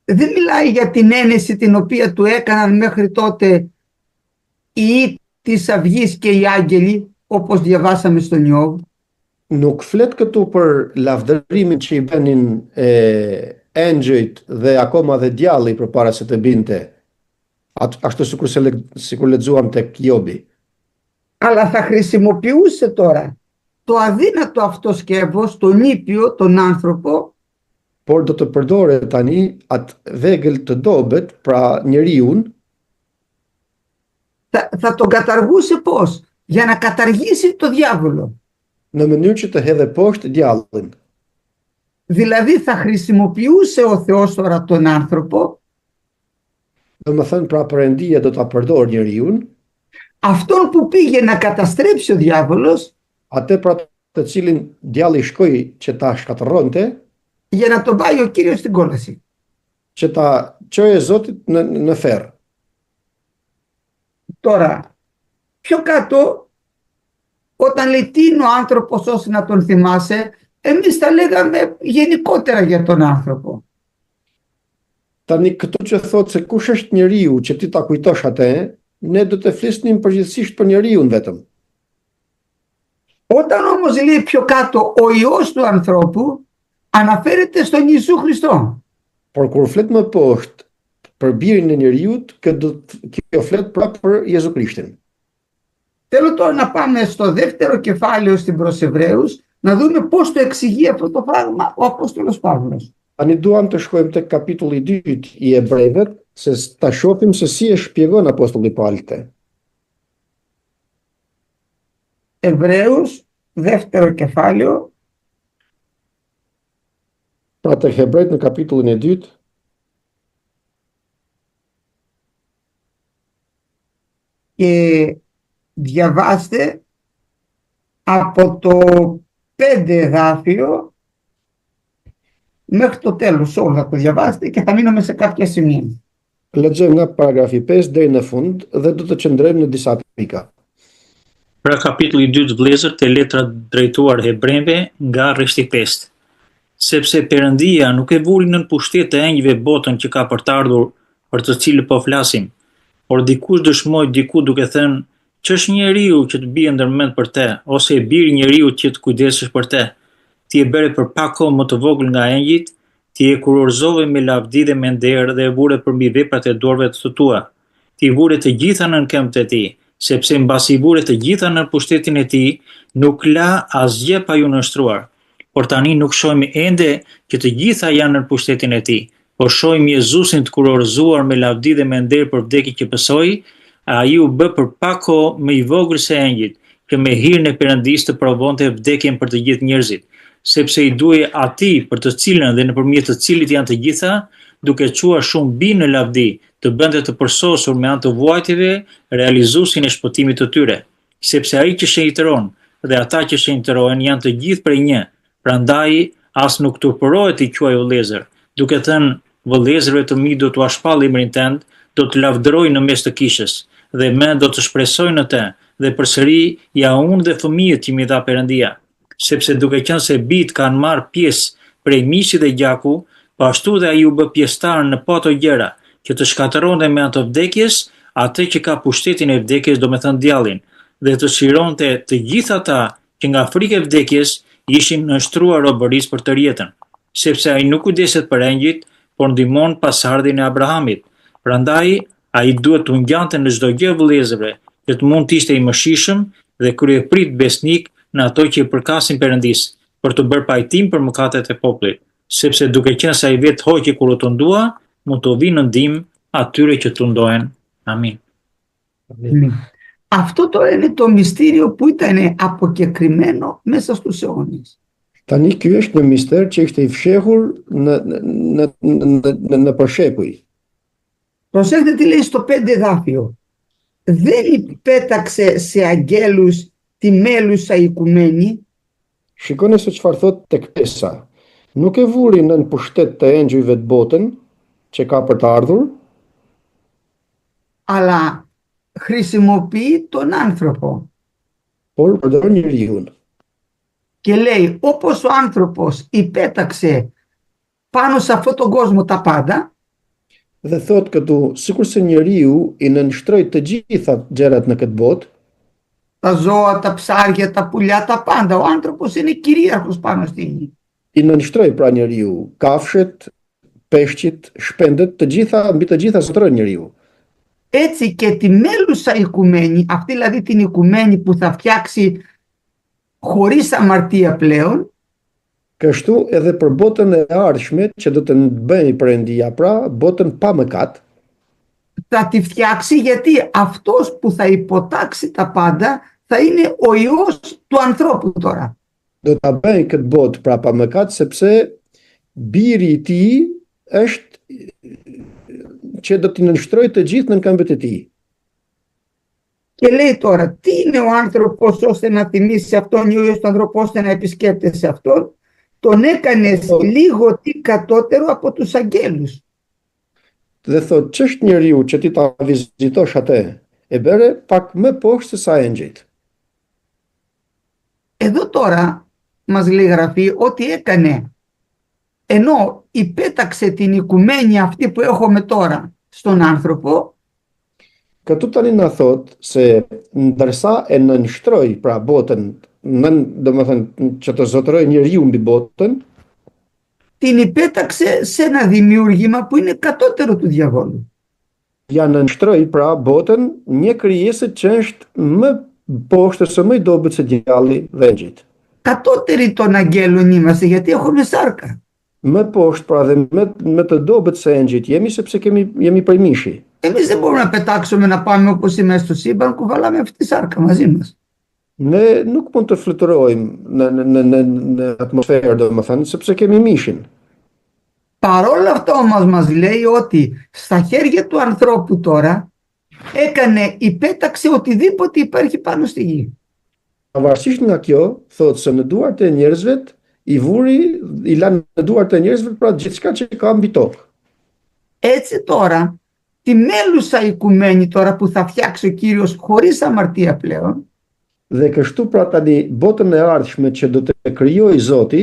Δεν μιλάει για την ένεση την οποία του έκαναν μέχρι τότε οι της Αυγής και οι άγγελοι, όπως διαβάσαμε στον Ιώβ. Nuk flet këtu për lavdërimin që i bënin engjëjt dhe akoma dhe djalli përpara se të binte. Ashtu sikur lexuam tek Jobi. Αλλά θα χρησιμοποιούσε τώρα το αδύνατο αυτό σκεύος, τον ήπιο, τον άνθρωπο, Por do të përdore tani atë vegël të dobët, pra njeriun, θα τον καταργούσε πώς? Για να καταργήσει το διάβολο. në mënyrë që të hedhe poshtë djallin. Δηλαδή θα χρησιμοποιούσε ο Θεός τώρα τον άνθρωπο, Domethënë pra Perëndia do ta përdor njeriun, αυτόν που πήγε να καταστρέψει ο διάβολος, atë pra të cilin djalli shkoi që ta shkatërronte, για να τον πάει ο Κύριος στην κόλαση. që ta çoje Zotit në ferr. Τώρα, πιο κάτω, όταν λέει τι είναι ο άνθρωπος ώστε να τον θυμάσαι, εμείς τα λέγαμε γενικότερα για τον άνθρωπο. Tani këtu që thot se kush është njeriu që ti ta kujtosh atë, ne do të flisnim përgjithsisht për njeriun vetëm. Όταν όμως λέει πιο κάτω ο Υιός του ανθρώπου, αναφέρεται στον Ιησού Χριστό. Por kur flet më poshtë për birin e njeriut, kjo flet prapë për Jezu Krishtin. Θέλω τώρα να πάμε στο δεύτερο κεφάλαιο στην προς Εβραίους, να δούμε πώς το εξηγεί αυτό το πράγμα ο Απόστολος Παύλος. Tani duam të shkojmë tek kapitulli 2 i Hebrejve, se ta shohim se si e shpjegon Apostulli Paulite. Εβραίους, δεύτερο κεφάλαιο, Pra tek Hebrejt në kapitullin e 2, και διαβάστε από το 5 εδάφιο μέχρι το τέλος, όλο θα το διαβάσετε και θα μείνουμε σε κάποια σημεία. lexojmë nga paragrafi 5 deri në fund dhe do të qëndrojmë në disa pika. Pra kapitulli 2 të vëllezër të letra drejtuar hebrejve nga rreshti 5. Sepse Perëndia nuk e vuri nën pushtet të engjëve botën që ka për të ardhur, për të cilën po flasim, por dikush dëshmoi diku duke thënë, ç'është njeriu që të bie ndërmend për te, ose e biri njeriu që të kujdesesh për te. Ti e bëre për pak kohë më të vogël nga engjëjt, ti e kurorëzove me lavdi dhe me nder dhe e vure përmbi veprat e dorëve të tua. Ti vure të gjitha nën këmbët e tij, sepse mbasi vure të gjitha nën pushtetin e tij, nuk la asgjë pa ju nështruar. Por tani nuk shohim ende që të gjitha janë nën pushtetin e tij, por shohim Jezusin të kurorëzuar me lavdi dhe me nder për vdekje që pësoi, ai u bë për pak kohë më i vogël se engjëjt, që me hirin e Perëndisë të provonte vdekjen për të gjithë njerëzit, sepse i duhej atij për të cilën dhe nëpërmjet të cilit janë të gjitha, duke quar shumë bi në lavdi, të bënte të përsosur me anë të vuajtjeve realizuesin e shpëtimit të tyre, sepse ai që shenjtëron dhe ata që shenjtërohen janë të gjithë prej një. Prandaj as nuk turpërohet i quaj vëllezër, duke thënë vëllezërve të mi do t'u shpall emrin tënd, do të lavdëroj në mes të kishës, dhe me do të shpresoj në te, dhe përsëri ja unë dhe fëmijët që mi dha Perëndia, sepse duke qenë se bit kanë marrë pjesë prej miqit dhe gjaku, po ashtu dhe ai u bë pjesëtar në po ato gjëra, që të shkatëronte me anë të vdekjes, atë që ka pushtetin e vdekjes, do me thënë djallin, dhe të çlironte të gjithë ata që nga frika e vdekjes ishin nështruar robërisë për të rjetën, sepse ai nuk kujdeset për engjëjt, por ndihmon pasardhjen e Abrahamit. Prandaj ai duhet t'u ngjante në çdo gjë vëllezërve, që të mund të ishte i mëshirshëm dhe kryeprit besnik në ato që i përkasin Perëndisë, për të bërë pajtim për mëkatet e popullit, sepse duke qenë se ai vetë hoqi kur u tundua, mund të vinë në ndihmë atyre që tundohen. Amin. Αυτό τώρα είναι το μυστήριο που ήταν αποκεκριμένο μέσα στους αιώνες. Tani ky është një mister që ishte i fshehur në përshekuj. Προσέξτε τι λέει στο 5 εδάφιο. Δεν υπέταξε σε αγγέλους τη μέλουσα οικουμένη. Shikoni se çfarë thot tek 5. Nuk e vuri nën pushtet të engjëjve të botën që ka për të ardhur, αλλά χρησιμοποιεί τον άνθρωπο. por përdor njeriun. Και λέει, όπως ο άνθρωπος υπέταξε πάνω σε αυτόν τον κόσμο τα πάντα, Dhe thot këtu, sikurse njeriu i nënshtroi të gjitha gjërat në këtë botë, τα ζώα, τα ψάρια, τα πουλιά, τα πάντα. Ο άνθρωπος είναι κυρίαρχος πάνω στη γη. i nënshtroi pra njeriu, kafshët, peshqit, shpendet, të gjitha, mbi të gjitha zotëroi njeriu. Έτσι και τη μέλουσα οικουμένη, αυτή δηλαδή την οικουμένη που θα φτιάξει χωρίς αμαρτία πλέον, Kështu edhe për botën e ardhshme që do të bëjë Perëndia, pra botën pa mëkat, θα τη φτιάξει γιατί αυτός που θα υποτάξει τα πάντα θα είναι ο Υιός του ανθρώπου τώρα. do ta bëjë këtë botë pra pa mëkat, sepse biri i tij është që do t'i nënshtrojë të gjithë në këmbët e tij. Και λέει τώρα, τι είναι ο άνθρωπος ώστε να θυμίσει αυτόν, ή ο Υιός του ανθρώπου ώστε να επισκέπτεσαι αυτόν, τον έκανε λίγο τι κατώτερο από τους αγγέλους. Dhe thot, ç'është njeriu që ti ta vizitosh atë, e bëre pak më poshtë se sa engjëjt. Εδώ τώρα μας λέει η Γραφή ότι έκανε, ενώ υπέταξε την οικουμένη αυτή που έχουμε τώρα στον άνθρωπο, Këtu tani na thot se ndërsa e nënshtroi pra botën, domethënë që të zotëroi njeriu mbi botën, την υπέταξε σε ένα δημιούργημα που είναι κατώτερο του διαβόλου. ja nënshtroi pra botën një krijesë që është më poshtë se më i dobët se djalli dhe engjëjt. Κατώτεροι των αγγέλων είμαστε γιατί έχουμε σάρκα. Më poshtë pra dhe më të dobët se engjëjt jemi sepse jemi prej mishi. Εμείς δεν μπορούμε να πετάξουμε να πάμε όπως είμαστε στο σύμπαν, κουβαλάμε αυτή τη σάρκα μαζί μας. Ne nuk mund të fluturojmë në atmosferë, domethënë, sepse kemi mishin. Παρόλα αυτά όμως μας λέει ότι στα χέρια του ανθρώπου τώρα υπέταξε οτιδήποτε υπάρχει πάνω στη γη. Pavarësisht nga kjo, thotë se në duart e njerëzve i lanë në duart e njerëzve pra gjithçka që ka mbi tokë. Έτσι τώρα, τη μέλουσα οικουμένη τώρα που θα φτιάξει ο Κύριος χωρίς αμαρτία πλέον, Dhe kështu pra tani botën e ardhshme që do të krijojë Zoti,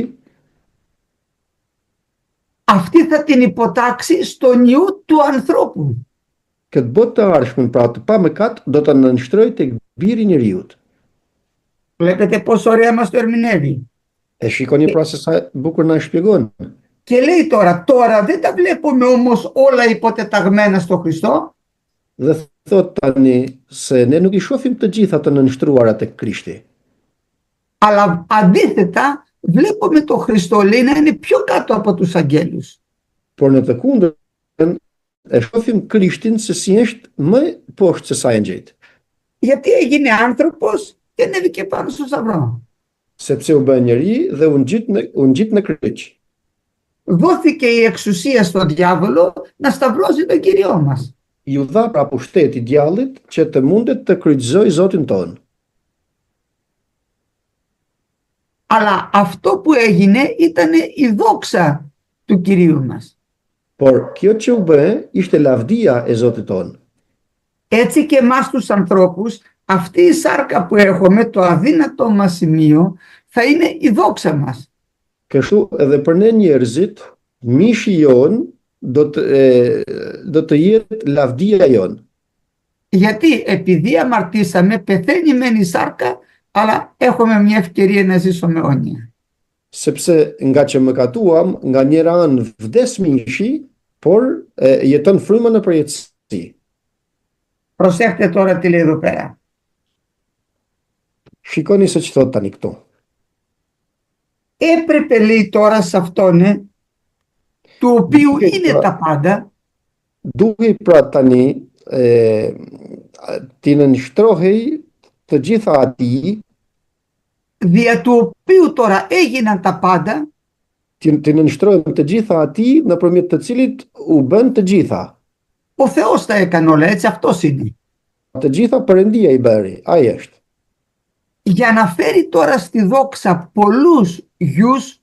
αυτή θα την υποτάξει στον Υιό του ανθρώπου. këtë botë të ardhshme pra të pamëkat do ta nënshtrojë tek biri i njeriut. Βλέπετε πόσο ωραία μας το ερμηνεύει. E shikoni pra se sa bukur na shpjegon. Και λέει τώρα δεν τα βλέπουμε όμως όλα υποτεταγμένα στο Χριστό, Dhe thot tani se ne nuk i shohim të gjitha të nënshtruara tek Krishti. αλλά αντίθετα βλέπουμε τον Χριστό, λέει, να είναι πιο κάτω από τους αγγέλους. Por në të kundërtën e shohim Krishtin se si është më poshtë se sa engjëjt. Γιατί έγινε άνθρωπος και ανέβηκε πάνω στο σταυρό. Sepse u bë njeri dhe u ngjit në kryq. Δόθηκε η εξουσία στον διάβολο να σταυρώσει τον Κύριό μας. Ju dha pra pushteti djallit që të mundet të kryqëzoj Zotin ton. Αλλά αυτό που έγινε ήταν η δόξα του Κυρίου μας. Por kjo që u bë ishte lavdia e Zotit ton. Έτσι και εμάς τους ανθρώπους, αυτή η σάρκα που έχουμε, το αδύνατο μας σημείο, θα είναι η δόξα μας. Kështu edhe për ne njerëzit, mishi jon do të jetë lavdia jon. Γιατί επειδή αμαρτήσαμε, πεθαίνει μεν η σάρκα, αλλά έχουμε μια ευκαιρία να ζήσουμε αιώνια. Sepse nga që mëkatuam, nga njëra anë vdes mishi, por jeton fryma në përjetësi. Προσέχτε τώρα τι λέει εδώ πέρα. Shikoni se që thot tani këtu. Έπρεπε, λέει τώρα, σε αυτόν, του οποίου είναι τα πάντα, Duhej pra tani t'i nënshtrohej të gjitha atij, δια του οποίου τώρα έγιναν τα πάντα, t'i nënshtrohen të gjitha atij nëpërmjet të cilit u bën të gjitha. ο Θεός τα έκανε όλα, έτσι αυτός είναι. Të gjitha Perëndia i bëri, ai është. Για να φέρει τώρα στη δόξα πολλούς γιους,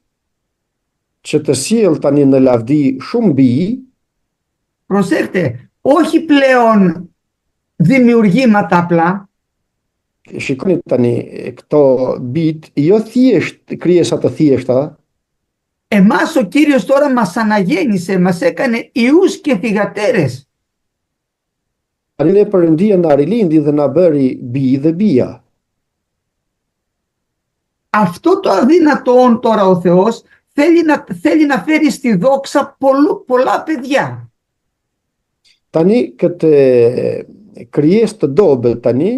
Që të sjell tani në lavdi shumë bij, προσέχτε, όχι πλέον δημιουργήματα απλά, shikoni tani këto bijt, jo thjesht krijesa të thjeshta, εμάς ο Κύριος τώρα μας αναγέννησε, μας έκανε ιούς και θυγατέρες. tani ne Perëndia na rilindi dhe na bëri bij dhe bija. Αυτό το αδύνατο τώρα ο Θεός θέλει να φέρει στη δόξα πολλά παιδιά. Tani këtë krijesë të dobët tani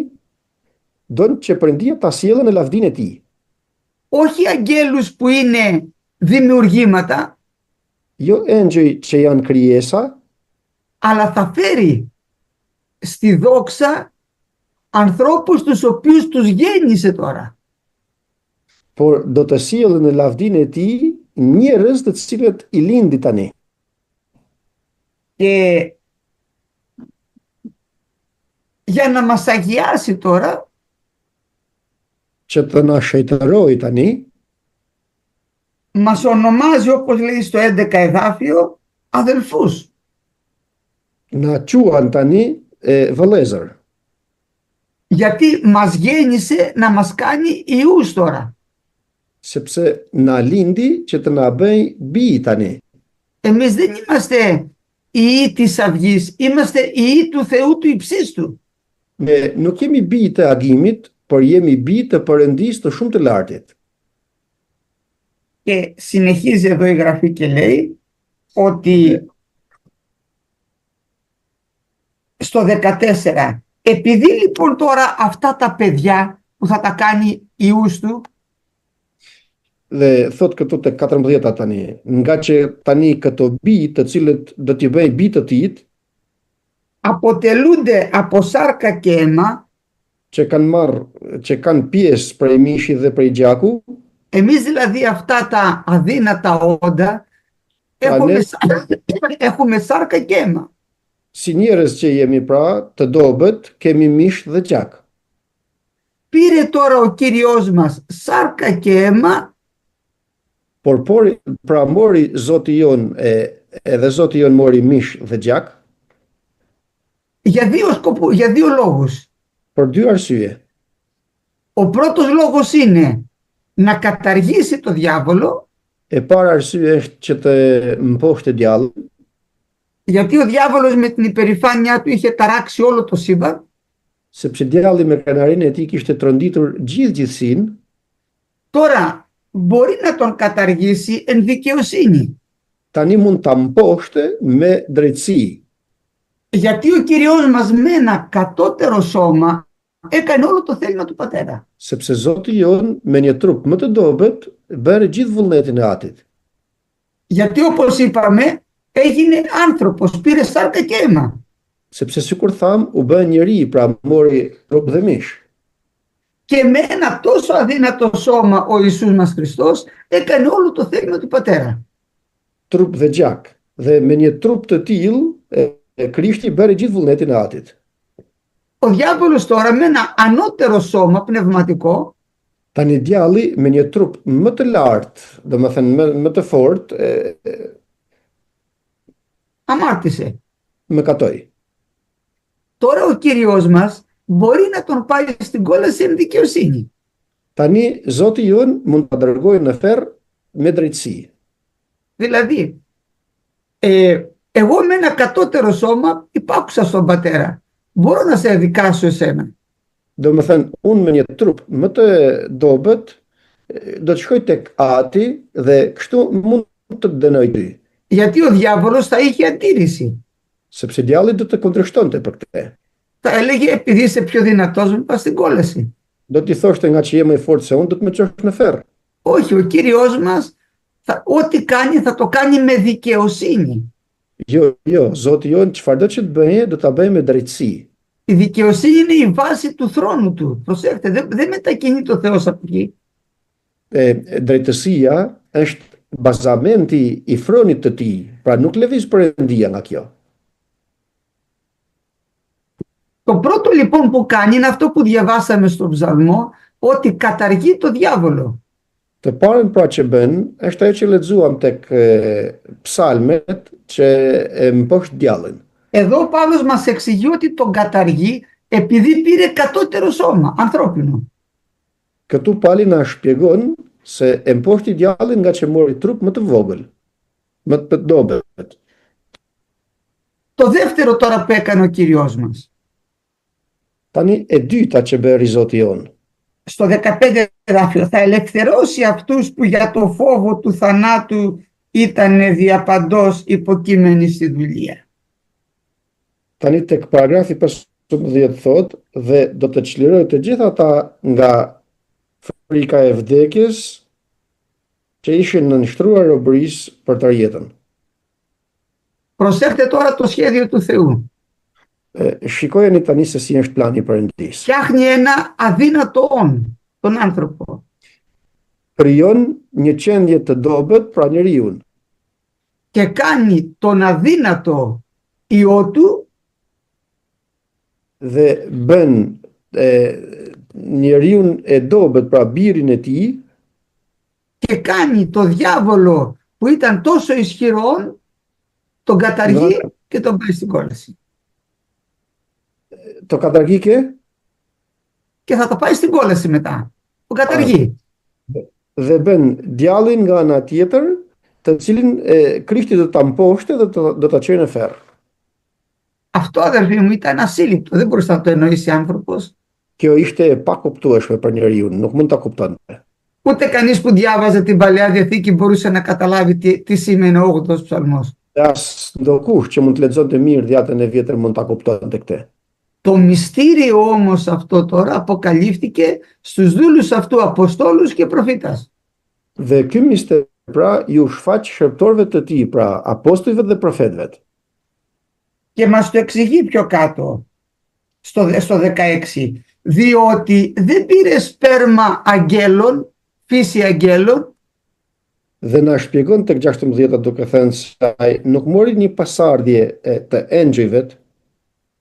don që Perëndia ta sjellë në lavdinë e tij. Όχι αγγέλους που είναι δημιουργήματα, Jo engjëj që janë krijesa, αλλά θα φέρει στη δόξα ανθρώπους τους οποίους τους γέννησε τώρα. por do të sjellë në lavdinë e tij njerëz të cilët i lindi tani. Και για να μας αγιάσει τώρα, Që të na shejtëroj tani, μας ονομάζει, όπως λέει στο 11 εδάφιο, αδελφούς. na quan tani vëllezër, Γιατί μας γέννησε να μας κάνει ιούς τώρα. sepse na lindi që të na bëj bij tani. Εμείς δεν είμαστε ιοί της αυγής, είμαστε ιοί του Θεού του υψίστου. Ne nuk jemi bij të agimit, por jemi bij të Perëndisë të shumë të lartit. Και συνεχίζει εδώ η γραφή και λέει ότι στο 14, επειδή λοιπόν τώρα αυτά τα παιδιά που θα τα κάνει ιούς του, Dhe thot këtu te 14 tani, nga që tani këto bij të cilët do t'i bëj bij të tij, αποτελούνται από σάρκα και αίμα, që kanë pjesë prej mishi dhe prej gjaku, εμείς δηλαδή αυτά τα αδύνατα όντα έχουμε σάρκα και αίμα. si njerëz që jemi pra të dobët, kemi mish dhe gjak. Πήρε τώρα ο Κύριος μας σάρκα και αίμα, Por pra mori Zoti jon edhe Zoti jon mori mish dhe gjak για δύο λόγους. për dy arsye. Ο πρώτος λόγος είναι να καταργήσει το διάβολο, E para arsye është që të mposhtë djallin, γιατί ο διάβολος με την υπερηφάνειά του είχε ταράξει όλο το σύμπαν, sepse djalli me krenarinë e tij kishte tronditur gjithësinë. τώρα μπορεί να τον καταργήσει εν δικαιοσύνη. Tani mund ta mposhtë me drejtësi. Γιατί ο Κύριος μας με ένα κατώτερο σώμα έκανε όλο το θέλημα του Πατέρα. Sepse Zoti jon me një trup më të dobët bëri gjithë vullnetin e Atit. Γιατί όπως είπαμε έγινε άνθρωπος, πήρε σάρκα και αίμα. Sepse sikur tham, u bë njeri, pra mori trup dhe mish. Και με ένα τόσο αδύνατο σώμα ο Ιησούς μας Χριστός έκανε όλο το θέλημα του Πατέρα. Trup dhe gjak. Dhe me një trup të tillë, Krishti bëri gjithë vullnetin e Atit. Ο διάβολος τώρα με ένα ανώτερο σώμα πνευματικό Tani djalli me një trup më të lartë, domethënë më të fortë, αμάρτησε. më katoi. Τώρα ο Κύριος μας μπορεί να τον πάει στην κόλαση εν δικαιοσύνη. Tani Zoti jon mund ta dërgojë në ferr me drejtësi. Δηλαδή, εγώ με ένα κατώτερο σώμα υπάκουσα στον Πατέρα. Μπορώ να σε δικάσω εσένα. Domethënë, unë me një trup më të dobët, do të shkoj tek Ati dhe kështu mund të të dënoj ty. Γιατί ο διάβολος θα είχε αντίρρηση. Sepse djalli do të kundërshtonte për këtë. Θα έλεγε επειδή είσαι πιο δυνατός μου πας στην κόλαση. Do t'i thoshte nga që je më i fortë se unë, do të më çosh në ferr. Όχι, ο Κύριος μας ό,τι κάνει θα το κάνει με δικαιοσύνη. Jo, Zoti jon çfarëdo që të bëjë, do ta bëjë me drejtësi. Η δικαιοσύνη είναι η βάση του θρόνου του. Προσέχτε, δεν μετακινείται ο Θεός από εκεί. Drejtësia është bazamenti i fronit të tij, pra nuk lëviz Perëndia nga kjo. Το πρώτο λοιπόν που κάνει είναι αυτό που διαβάσαμε στον Ψαλμό, ότι καταργεί το διάβολο. Të parën pra që bën, është ajo që lexuam tek psalmet që mposht djallin. Εδώ ο Παύλος μας εξηγεί ότι τον καταργεί επειδή πήρε κατώτερο σώμα, ανθρώπινο. Këtu Pali na shpjegon se e mposhti djallin nga që mori trup më të vogël, më të dobët. Το δεύτερο τώρα που έκανε ο Κύριος μας. Tani e dyta që bëri Zoti jon. Στο 15 εδάφιο, θα ελευθερώσει αυτούς που για το φόβο του θανάτου ήταν διαπαντός υποκείμενοι στη δουλεία. Tani tek paragrafi 15 thot, dhe do të çliroj të gjitha ata nga frika e vdekjes që ishin në nështruar robërisë për të jetën. Προσέχτε τώρα το σχέδιο του Θεού. Shikojeni tani se si është plani i Perëndisë. Φτιάχνει ένα αδύνατο όν, τον άνθρωπο. Krijon një qendje të dobët pra njeriu. Και κάνει τον αδύνατο ιό του Dhe bën njeriu e dobët pra birin e tij και κάνει το διάβολο που ήταν τόσο ισχυρό, τον καταργεί και τον πάει στην κόλαση. Το καταργήκε και θα το πάει στην κόλαση μετά. Τον καταργεί. Dhe bën djallin nga ana tjetër, të cilin Krishti do ta mposhte dhe do ta çojë në ferr. Αυτό αδερφοί μου ήταν ασύλληπτο, δεν μπορούσε να το εννοήσει άνθρωπος. Kjo ishte e pakuptueshme për njeriu, nuk mund ta kuptonte. Ούτε κανείς που διάβαζε την Παλαιά Διαθήκη μπορούσε να καταλάβει τι σημαίνει ο 8ος ψαλμός. As ndokush që mund të lexonte mirë dhjetën e vjetër mund ta kuptonte këtë. Το μυστήριο όμως αυτό τώρα αποκαλύφθηκε στους δούλους αυτού αποστόλους και προφήτας. Dhe ky mister pra ju shfaq shërptorëve të tij, pra apostujve dhe profetëve. Και μας το εξηγεί πιο κάτω, στο 16, διότι δεν πήρε σπέρμα αγγέλων, φύση αγγέλων, Dhe na shpjegon tek 16 duke thënë se ai nuk mori një pasardhje të engjëjve,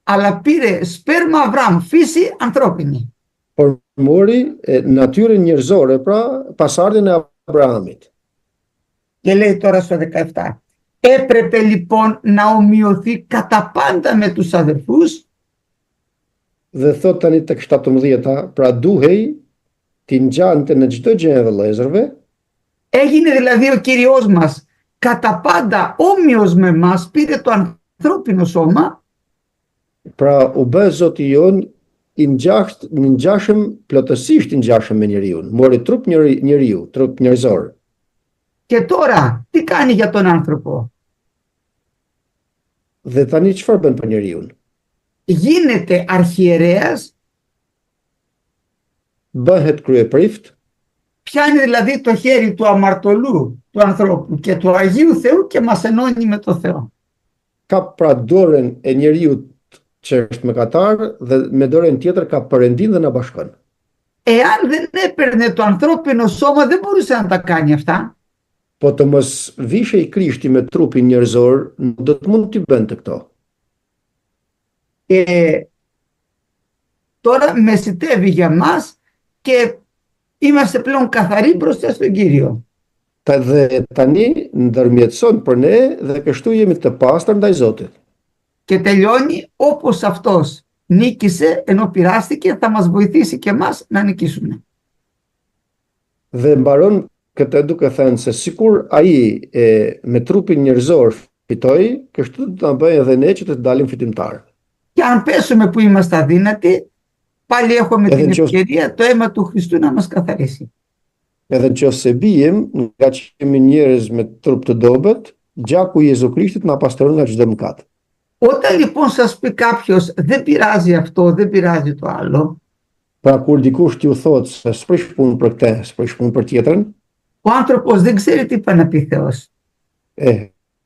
αλλά πήρε σπέρμα Αβραάμ, φύση ανθρώπινη. por mori natyrën njerëzore, pra pasardhjen e Abrahamit. Και λέει τώρα στο 17, έπρεπε λοιπόν να ομοιωθεί κατά πάντα με τους αδερφούς. Dhe thot tani tek 17, pra duhej t'i ngjante në çdo gjë e vëllezërve. Έγινε δηλαδή ο Κύριος μας κατά πάντα όμοιος με μας, πήρε το ανθρώπινο σώμα. Pra u bë Zoti jon i ngjashëm, plotësisht i ngjashëm me njeriu. Mori trup njeriu, trup njerëzor. Και τώρα τι κάνει για τον άνθρωπο? Dhe tani çfarë bën për njeriu? Γίνεται αρχιερέας, Bëhet kryeprift, πιάνει δηλαδή το χέρι του αμαρτωλού του ανθρώπου και του Αγίου Θεού και μας ενώνει με το Θεό. Ka pra dorën e njeriut që është mëkatar dhe me dorën tjetër ka Perëndin dhe na bashkon. Εάν δεν έπαιρνε το ανθρώπινο σώμα δεν μπορούσε να τα κάνει αυτά. Po të mos vishe i Krishti me trupin njerëzor, nuk do të mund t'i bënte këto. Τώρα μεσητεύει για μας και είμαστε πλέον καθαροί μπροστά στον Κύριο. Dhe tani ndërmjetëson për ne dhe kështu jemi të pastër ndaj Zotit. Και τελειώνει όπως αυτός νίκησε ενώ πειράστηκε, θα μας βοηθήσει και εμάς να νικήσουμε. Dhe mbaron këtë duke thënë se sikur ai me trupin njerëzor fitoi, kështu do ta bëjë edhe ne që të dalim fitimtar. Και αν πέσουμε που είμαστε αδύνατοι, πάλι έχουμε την ευκαιρία το αίμα του Χριστού να μας καθαρίσει. Edhe nëse bijim, nga që jemi njerëz me trup të dobët, gjaku i Jezu Krishtit na pastron nga çdo mëkat. Όταν λοιπόν σας πει κάποιος δεν πειράζει αυτό, δεν πειράζει το άλλο, Pra kur dikush t'ju thotë se s'prish punë për këtë, s'prish punë për tjetrën, ο άνθρωπος δεν ξέρει τι πάει να πει Θεός.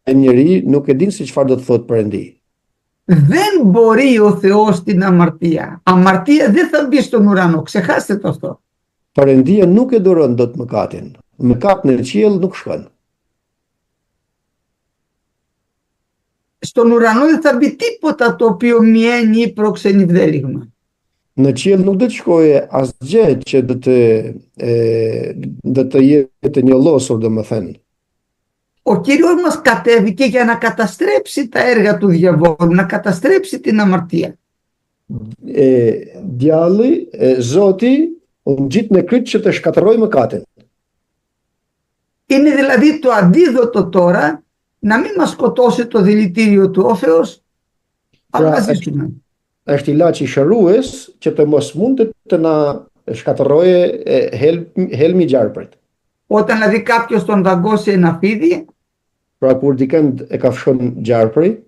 e njeri nuk e din se çfarë do të thotë Perëndi. Δεν μπορεί ο Θεός την αμαρτία. Αμαρτία δεν θα μπει στον ουρανό, ξεχάστε το αυτό. Perëndia nuk e duron dot mëkatin. Mëkat në qiell nuk shkon. Στον ουρανό δεν θα μπει τίποτα το οποίο μιαίνει ή προξενεί βδέλιγμα. Në qiell nuk do të shkojë asgjë që do të jetë njëllosur, domethënë. Ο Κύριος μας κατέβηκε για να καταστρέψει τα έργα του διαβόλου, να καταστρέψει την αμαρτία. Djalli, Zoti, u ngjit në kryq që të shkatërrojë mëkatin. Είναι δηλαδή το αντίδοτο τώρα να μην μας σκοτώσει το δηλητήριο του όφεως, αλλά να ζήσουμε. Është ilaçi shërues që të mos mundet të na shkatërrojë helmi i gjarprit. Όταν δηλαδή κάποιος τον δαγκώσει ένα φίδι, Pra kur dikënd e kafshon gjarpri,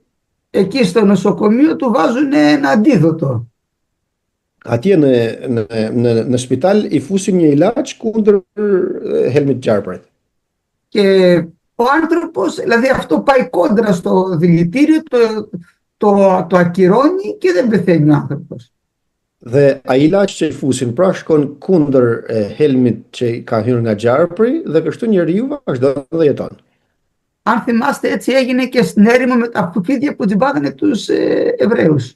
εκεί στο νοσοκομείο του βάζουν ένα αντίδοτο. atje në spital i fusin një ilaç kundër helmit gjarprit. Και ο άνθρωπος, δηλαδή αυτό πάει κόντρα στο δηλητήριο, το ακυρώνει και δεν πεθαίνει ο άνθρωπος. Dhe ai ilaç që i fusin pra shkon kundër helmit që ka hyrë nga gjarpri dhe kështu njeriu vazhdon dhe jeton. Αν θυμάστε, έτσι έγινε και στην έρημο με τα φίδια που τζιμπάγανε τους Εβραίους.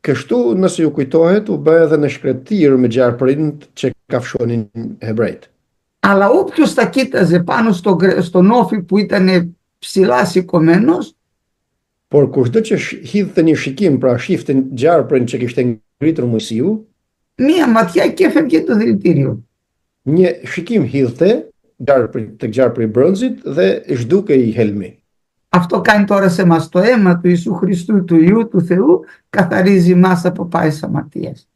Kështu nëse ju kujtohet, u bë edhe në shkretir me gjarprin që kafshonin hebrejt. Αλλά όποιος τα κοίταζε πάνω στον όφη που ήταν ψηλά σηκωμένος, Por kushdo që hidhte një shikim, pra shifte gjarprin që kishte ngritur Mojsiu, μία ματιά και έφευγε το δηλητήριο. një shikim hidhte tek gjarpri i bronzit dhe zhdukej helmi. Αυτό κάνει τώρα σε μας το αίμα του Ιησού Χριστού, του Υιού του Θεού, καθαρίζει μας από πάες αμαρτίες.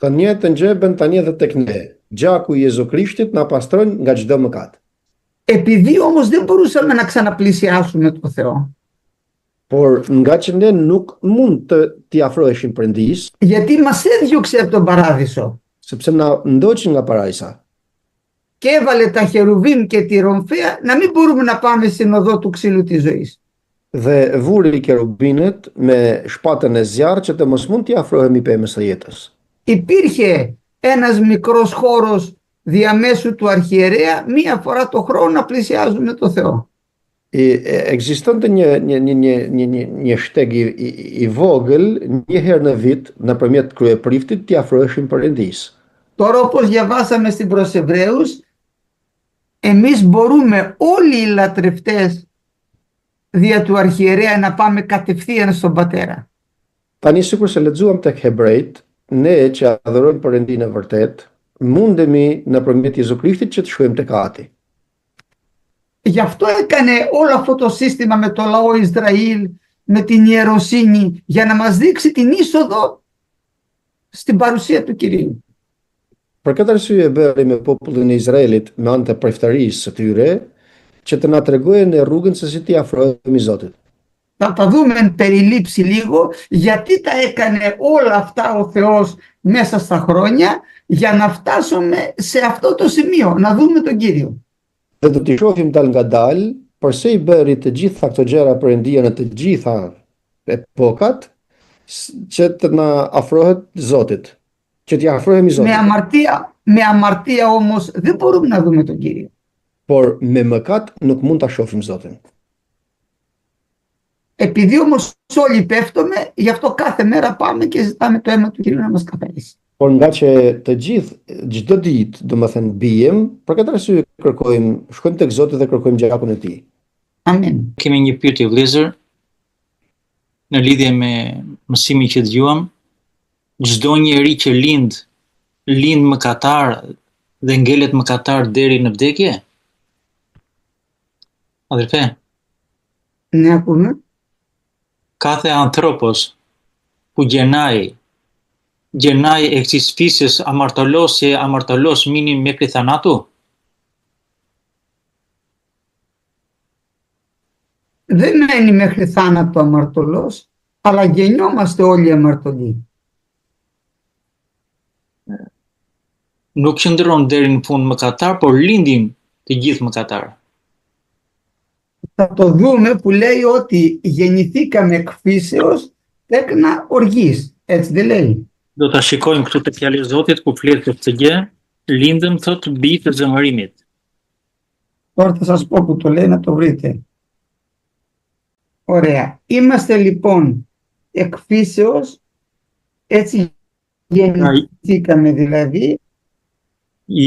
Të njëjtën gjë bën tani edhe tek ne. Gjaku i Jezu Krishtit na pastron nga çdo mëkat. Επειδή όμως δεν μπορούσαμε να ξαναπλησιάσουμε το Θεό, Por nga që ne nuk mund të t'i afroheshim Perëndis, γιατί μας έδιωξε από τον παράδεισο sepse na ndoqin nga parajsa. και έβαλε τα χερουβίμ και τη ρομφαία, να μην μπορούμε να πάμε στην οδό του ξύλου της ζωής. Dhe vuri kerubinet me shpatën e zjarr që të mos mund t'i afrohemi pemës së jetës. Υπήρχε ένας μικρός χώρος διαμέσου του αρχιερέα, μία φορά το χρόνο να πλησιάζουμε το Θεό. Ekzistonte një shteg i vogël një herë në vit nëpërmjet kryepriftit t'i afroheshim Perëndis. Τώρα όπως διαβάσαμε στην προς Εβραίους, εμείς μπορούμε όλοι οι λατρευτές δια του αρχιερέα να πάμε κατευθείαν στον Πατέρα. Tani sikur se lexuam tek Hebrejt, ne që adhurojmë Perëndinë e vërtet, mundemi nëpërmjet Jezu Krishtit që të shkojmë tek Ati. Γι' αυτό έκανε όλο αυτό το σύστημα με το λαό Ισραήλ, με την ιεροσύνη, για να μας δείξει την είσοδο στην παρουσία του Κυρίου. Për këtë arsye bëri me popullin e Izraelit me anë të preftarisë së tyre, që të na tregojnë në rrugën se si t'i afrohemi Zotit. Θα τα δούμε εν περιλήψει λίγο, γιατί τα έκανε όλα αυτά ο Θεός μέσα στα χρόνια, για να φτάσουμε σε αυτό το σημείο, να δούμε τον Κύριο. Dhe do t'i shohim dal nga dal, përse i bëri të gjitha këto gjëra Perëndia në të gjitha epokat, që të na afrohet Zotit, që t'i afrohemi Zotit. Me amartia όμως δεν μπορούμε να δούμε τον Κύριο. Por me mëkat nuk mund ta shohim Zotin. Επειδή όμως όλοι πέφτουμε, γι' αυτό κάθε μέρα πάμε και ζητάμε το αίμα του Κυρίου να μας καθαρίσει. Por nga që të gjithë, çdo ditë, domethënë bijem, për këtë arsye shkojmë tek Zoti dhe kërkojmë gjakun e Tij. Amen. Kemi një pyetje vëllezër në lidhje me mësimin që dëgjuam. Çdo njeri që lind mëkatar dhe ngelet mëkatar deri në vdekje? Αδελφέ, Ναι, ακούμε. κάθε άνθρωπος που γεννάει εξ της φύσης αμαρτωλός και αμαρτωλός μείνει μέχρι θανάτου. Δεν μένει μέχρι θάνατο αμαρτωλός, αλλά γεννιόμαστε όλοι αμαρτωλοί. Nuk qëndron deri në fund mëkatar, por lindim të gjithë mëkatar. Θα το δούμε που λέει ότι γεννηθήκαμε εκ φύσεως τέκνα οργής. Έτσι δεν λέει. Do ta shikojmë këtu te fjala e Zotit ku flet për këtë gjë, lindëm thot bi të zemërimit. Τώρα θα σας πω που το λέει να το βρείτε. Ωραία. Είμαστε λοιπόν εκ φύσεως, έτσι γεννηθήκαμε δηλαδή,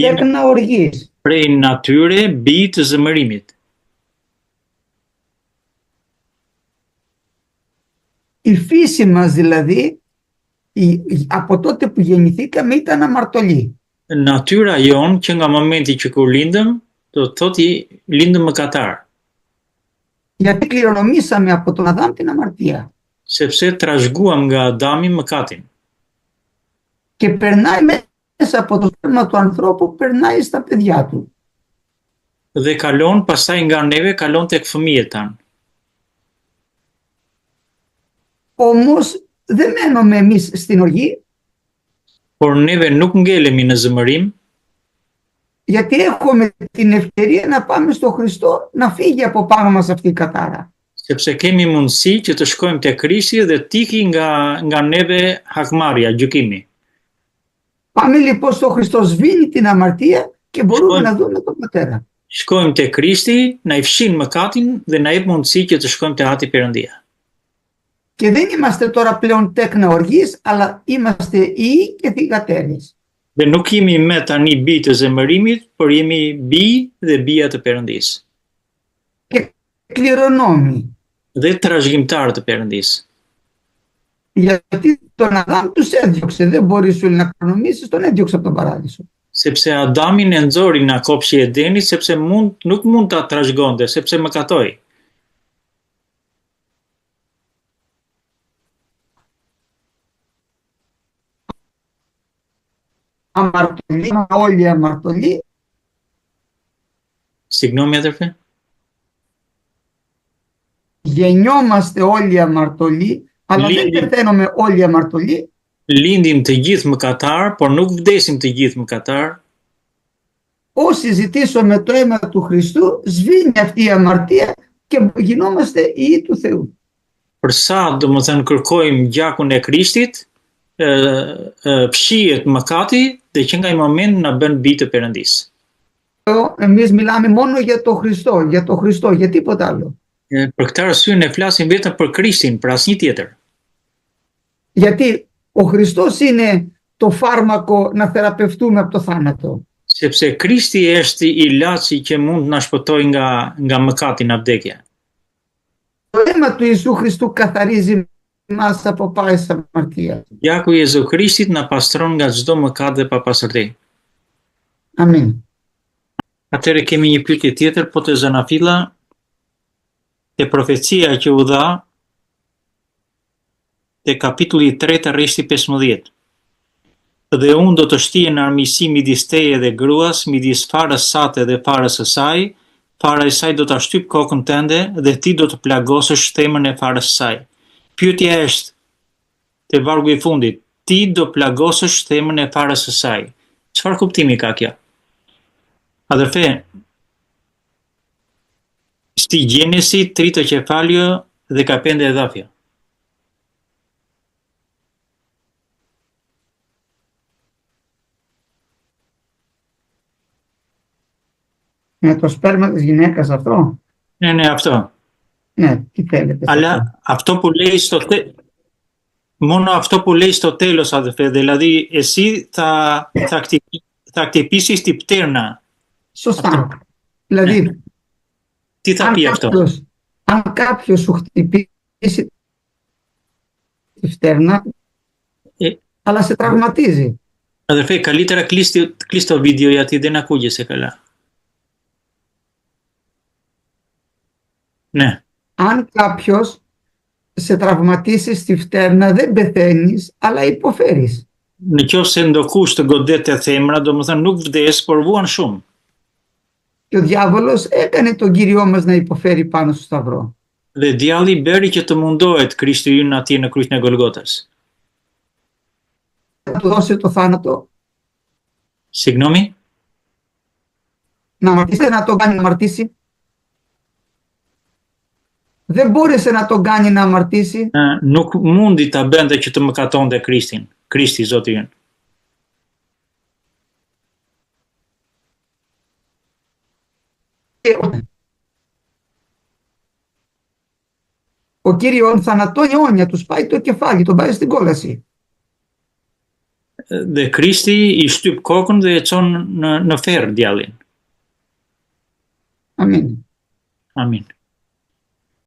τέκνα οργής. Prej natyre bi të zemërimit. Η φύση μας δηλαδή, από τότε που γεννηθήκαμε ήταν αμαρτωλή. Natyra jon që nga momenti që kur lindëm, do të thotë lindëm mëkatar. Γιατί κληρονομήσαμε από τον Αδάμ την αμαρτία. Sepse trashëguam nga Adami mëkatin. Και περνάει μέσα από το σπέρμα του ανθρώπου, περνάει στα παιδιά του. Dhe kalon pastaj nga neve, kalon tek fëmijët tanë. Όμως δεν μένουμε εμείς στην οργή. Por neve nuk ngelemi në zemërim. Γιατί έχουμε την ευκαιρία να πάμε στο Χριστό να φύγει από πάνω μας αυτή η κατάρα. Sepse kemi mundësi që të shkojmë te Krishti dhe tiki nga neve hakmarrja, gjykimi. Πάμε λοιπόν στο Χριστό, σβήνει την αμαρτία και μπορούμε να δούμε τον Πατέρα. Shkojmë te Krishti, na i fshin mëkatin dhe na jep mundësi që të shkojmë te Ati Perëndia. Και δεν είμαστε τώρα πλέον τέκνα οργής, αλλά είμαστε ιοί και θυγατέρες. Dhe nuk jemi me tani bi të zemërimit, por jemi bi dhe bija të Perëndisë. Και κληρονόμοι. Dhe trashëgimtar të Perëndisë. Γιατί τον Αδάμ τους έδιωξε, δεν μπορείς σου να κληρονομήσεις, τον έδιωξε από τον παράδεισο. Sepse Adamin e nxori nga kopshi i Edenit, sepse nuk mund ta trashëgonte, sepse mëkatoi. Αμαρτωλοί, όλοι αμαρτωλοί. Συγγνώμη, αδερφέ. Γεννιόμαστε όλοι αμαρτωλοί, αλλά δεν πεθαίνουμε όλοι αμαρτωλοί. Lindim të gjithë mëkatar, por nuk vdesim të gjithë mëkatar. Όσοι ζητήσουμε το αίμα του Χριστού, σβήνει αυτή η αμαρτία και γινόμαστε ιοί του Θεού. Për sa domethënë kërkojmë gjakun e Krishtit, fshihet mëkati dhe që nga i moment na bën bi të Perëndisë. Εμείς μιλάμε μόνο για το Χριστό, για τίποτα άλλο. Për këtë arsye ne flasim vetëm për Krishtin, për asnjë tjetër. Γιατί ο Χριστός είναι το φάρμακο να θεραπευτούμε από το θάνατο. Sepse Krishti është ilaçi që mund na shpëtojë nga mëkati, nga vdekja. Το αίμα του Ιησού Χριστού καθαρίζει μας από πάσης αμαρτίας. Gjaku i Jezu Krishtit na pastron nga çdo mëkat dhe papastërti. Amin. Atëherë kemi një pyetje tjetër, po të Zanafilla, te profecia që u dha te kapitulli 3 rreshti 15. Dhe unë do të shtihen në armiqësi midis teje dhe gruas, midis farës sate dhe farës së saj, fara e saj do ta shtyp kokën tënde dhe ti do të plagosësh themën e farës së saj. Pyetja është te vargu i fundit, ti do plagosësh themën e farës së saj. Çfarë kuptimi ka kjo? Adërfe, Στη Γένεση, τρίτο κεφάλαιο, 15 εδάφια. Με το σπέρμα της γυναίκας αυτό. Ναι, αυτό. Ναι, τι θέλετε. σε αυτό. Αλλά αυτό που λέει μόνο αυτό που λέει στο τέλος, αδελφέ, δηλαδή εσύ θα χτυπήσεις την πτέρνα. Σωστά. Δηλαδή, Τι θα πει αυτό? αν κάποιος σου χτυπήσει τη φτέρνα, αλλά σε τραυματίζει. Αδελφέ, καλύτερα κλείσει το βίντεο γιατί δεν ακούγεσαι καλά. Ναι. Αν κάποιος σε τραυματίσει στη φτέρνα, δεν πεθαίνεις, αλλά υποφέρεις. Në qoftë se ndokush të godet e themra, domethënë nuk vdes, por vuan shumë. Και ο διάβολος έκανε τον Κύριό μας να υποφέρει πάνω στο σταυρό. Dhe djalli bëri që të mundohet Krishti ynë atje në kryqin e Golgotës. Θα του δώσει το θάνατο, Συγγνώμη, να αμαρτήσει, να τον κάνει να αμαρτήσει. Δεν μπόρεσε να τον κάνει να αμαρτήσει. nuk mundi ta bënte që të mëkatonte Krishtin, Krishti Zoti ynë. Ο Κύριος θανατώνει αιώνια, του σπάει το κεφάλι, τον πάει στην κόλαση. Dhe Krishti i shtyp kokën dhe e çon në ferr djallin. Αμήν. Amin.